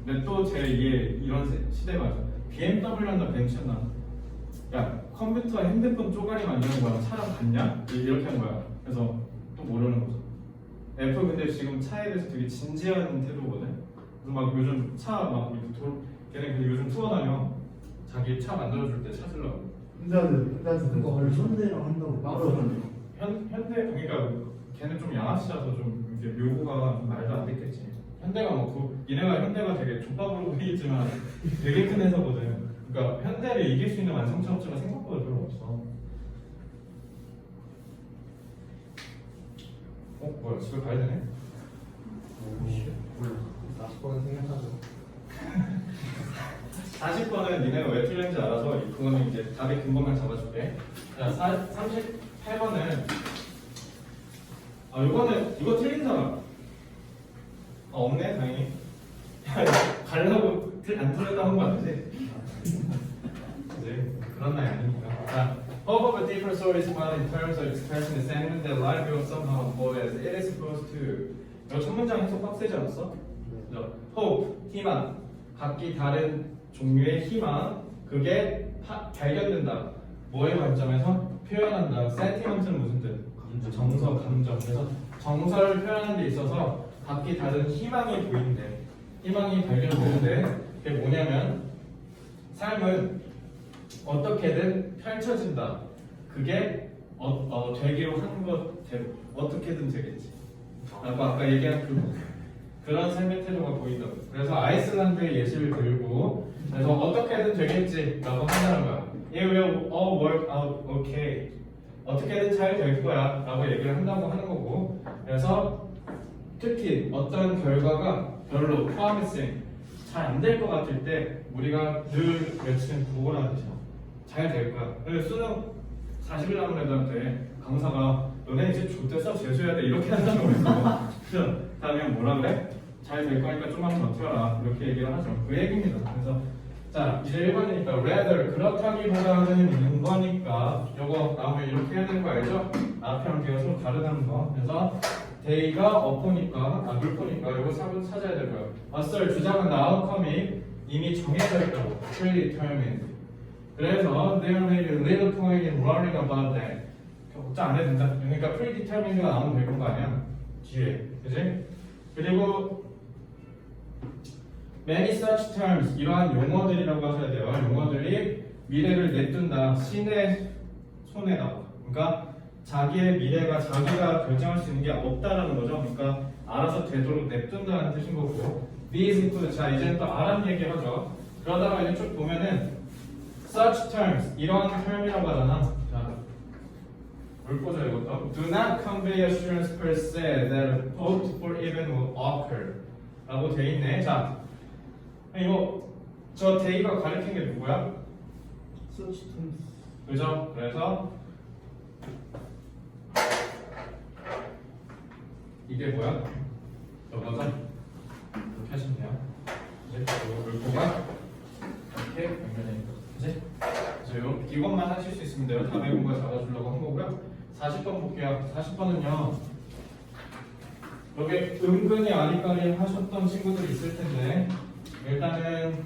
근데 또 제2의 이런 시대가 BMW 한다 벤츠 한다. 야 컴퓨터 핸드폰 쪼가리 만드는 거랑 차랑 같냐? 이렇게 한 거야. 그래서 또 모르는 거죠. 애플 근데 지금 차에 대해서 되게 진지한 태도거든. 그래서 막 요즘 차 막 걔네 근데 요즘 투어 다녀. 자기 차 만들어줄 때 찾으려고. 혼자서 그거 현대랑 한다고 맞아. 현대 그러니까 걔는 좀 양아치라서 좀 이렇게 묘구가 말도 안 됐겠지. 현대가 뭐 얘네가 현대가 되게 족밥으로 보이지만 되게 큰 회사거든. 그러니까 현대를 이길 수 있는 완성차 업체가 생각보다 별로 없어. 뭐야 집에 가야 되네? 몰라. 40번은 생각하죠. 40번은 니네가 왜 틀렸는지 알아서 그거는 이제 답의 근본만 잡아줄게. 자, 38번은 이거 틀린잖아. 없네 당연히. 가려고 안 틀렸다고 한 거 아니지? 이제 그런 날이 아니니까. 자, hope of a different sort is found in terms of expressing the sentiment that life will somehow unfold as it is supposed to. 이거 첫 문장 해석 빡세지 않았어? hope, 희망, 각기 다른 종류의 희망, 그게 발견된다. 뭐의 관점에서 표현한다. sentiment는 무슨 뜻? 정서, 감정. 그래서 정서를 표현하는 데 있어서 각기 다른 희망이 보이는데, 희망이 발견되는데 그게 뭐냐면 삶은 어떻게든 펼쳐진다. 그게 되기로 한 것대로 어떻게든 되겠지. 아까 얘기한 그런 삶의 태도가 보인다고. 그래서 아이슬란드의 예시를 들고 그래서 어떻게든 되겠지라고 한다는 거야. it will all work out okay. 어떻게든 잘 될 거야 라고 얘기를 한다고 하는 거고, 그래서 특히 어떤 결과가 별로 promising, 잘 안 될 것 같을 때 우리가 늘 외치는 구호라는 뜻이야. 잘 될 거야. 그래서 수능 40일 남은 애들한테 강사가 너네 이제 X됐어 재수해야 돼 이렇게 한다고 그랬어. 그래서 다음에 뭐라 그래? 잘 될 거니까 좀만 버텨라 이렇게 얘기를 하죠. 그 얘기입니다. 그래서 자 이제 1번이니까 rather 그렇다기보다는 있는 거니까 요거 나오면 이렇게 해야 되는 거 알죠? 앞이랑 뒤가 서로 다르다는 거. 그래서 they가 up니까 물고니까 요거 찾아야 되고요. assert 주장은 outcome이 이미 정해져 있다고 predetermined. 그래서 there may be little point in worrying about that. 걱정 안 해도 된다. 그러니까 predetermined가 나오면 될 거 아니야 뒤에, 그지? 그리고 many such terms, 이러한 용어들이라고 하셔야 돼요. 용어들이 미래를 내둔다, 신의 손에다가. 그러니까 자기의 미래가 자기가 결정할 수 있는 게 없다라는 거죠. 그러니까 알아서 되도록 내둔다는 뜻인 거고. These include, 자 이제는 또 아란 얘기하죠. 그러다가 이제 쭉 보면은 such terms, 이러한 term이라고 하잖아. 자, 뭘 꽂아 이것도. Do not convey assurance per se that a hoped for event will occur. 라고 돼 있네. 자, 이거 저 데이가 가리킨 게 누구야? 수치 틈. 그죠? 그래서 이게 뭐야? 저거죠? 이렇게 하시면 돼요. 이제 요 물고가 이렇게 연결되는 거. 그지? 그래서 이것만 하실 수 있으면 돼요. 답의 공간 잡아주려고 한 거고요. 40번 볼게요. 40번은요. 여기 은근히 아리까리 하셨던 친구들이 있을 텐데 일단은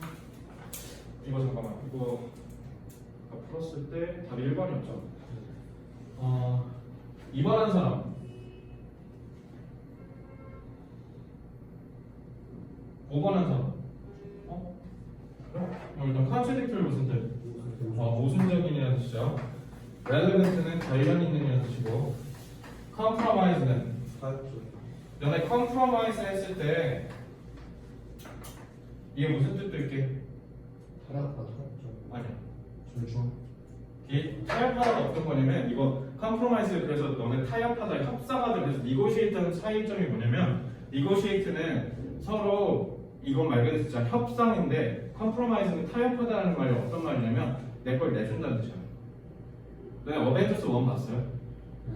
이거 잠깐만 이거 아까 풀었을 때 답이 1번이었죠. 2번 한 사람 5번 한 사람 그래? 일단 contradictory 무슨 뜻? 모순적인이라는 뜻이죠. relevant는 관련 있는이라는 뜻이고 compromise는 너네 compromise 했을 때 이게 무슨 뜻도 있게? 아니야. 절충. 이 타협하다가 어떤 거냐면 이거 compromise 그래서 너네 타협하다 협상하다 그래서 negotiate는 차이점이 뭐냐면 negotiate는 서로 이건 말 그대로 진짜 협상인데 compromise는 타협하다는 말이 어떤 말이냐면 내 걸 내준다는 뜻이야. 너네 어벤져스 1 봤어요?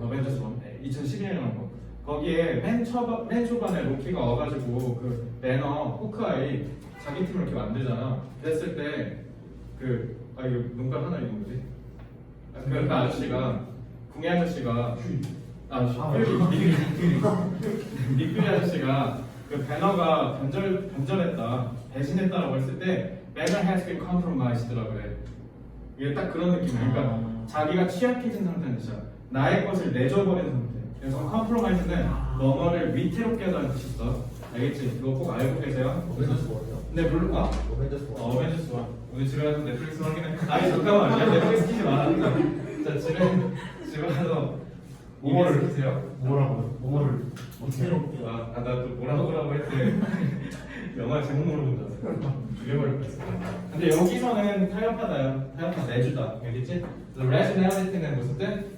어벤져스 1 네, 2011년에 나온 거. 거기에 맨 초반에 로키가 와가지고 그 배너 호크아이 자기 팀을 이렇게 만들잖아. 그랬을 때 이거 눈깔 하나 이거 뭐지? 그 아저씨가 궁예 아저씨가 닉퓨리 아저씨가 그 배너가 변절했다 배신했다라고 했을 때 Banner has been compromised라고 그래. 이게 딱 그런 느낌이야. 그러니까 자기가 취약해진 상태는 진짜 나의 것을 내줘버린 상태. 그래서 compromise는 너머를 위태롭게 하다는 뜻이 있어. 알겠지? 이거 꼭 알고 계세요. 어벤져스 뭐예요? 네, 물론 어벤져스 뭐? 어벤져스 1. 오늘 집에 가서 넷플릭스 확인해. 아니 잠깐만, 야, 넷플릭스 키지 마. 자, 집에 가서 뭐를 키세요? 뭐를 어떻게 나또 뭐라고 했대. 영화 제목 물어본다. 죽여버릴 뻔했어. 근데 여기서는 타협하다요. 타협하 내주다. 알겠지? rationality는 무슨 뜻?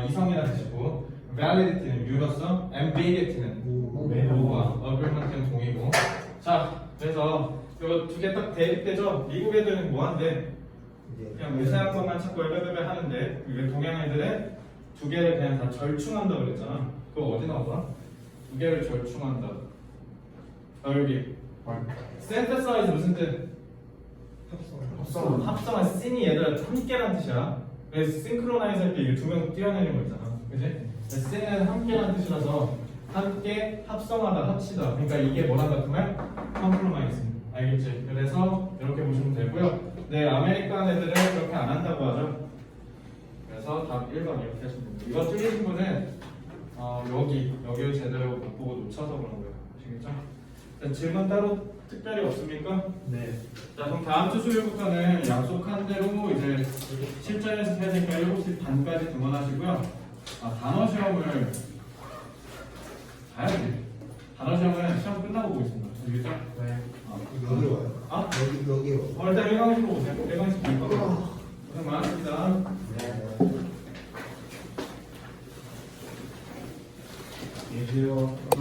이성이라는 뜻이고, validity는 유효성, ambiguity는 모호와, agreement는 동의고. 자, 그래서 이거 두 개 딱 대입되죠. 미국 애들은 뭐 한대? 그냥 의사한 것만 찾고 엘베베베 하는데 이게 동양 애들은 두 개를 그냥 다 절충한다 그랬잖아. 그거 어디 나오더라? 두 개를 절충한다. 여기 synthesize 무슨 뜻? 합성한 씬이 얘들아 함께란 뜻이야. 그래서 synchronise 할 때 이게 두 명 뛰어내는 거 있잖아. 그지? 씬은 함께란 뜻이라서 함께 합성하다 합치다. 그러니까 이게 뭐란다 그 말? compromise. 알겠지? 그래서 이렇게 보시면 되고요. 네, 아메리칸 애들은 그렇게 안 한다고 하죠. 그래서 답 1번 이렇게 하시면 됩니다. 이거 틀리신 분은 여기를 제대로 못 보고 놓쳐서 그런 거예요. 아시겠죠? 자, 질문 따로 특별히 없습니까? 네. 자, 그럼 다음 주 수요일부터는 약속한 대로 이제 실전에서 해야 되니까 7시 반까지 등원하시고요. 단어 시험을 봐야지. 단어 시험은 시험 끝나고 보겠습니다. 알겠죠? 네. 여기 와요. 아? 여기 와. 일단 1강식으로 보세요. 1강식 볼 거예요. 고생 많았습니다. 네. 안녕히 계세요.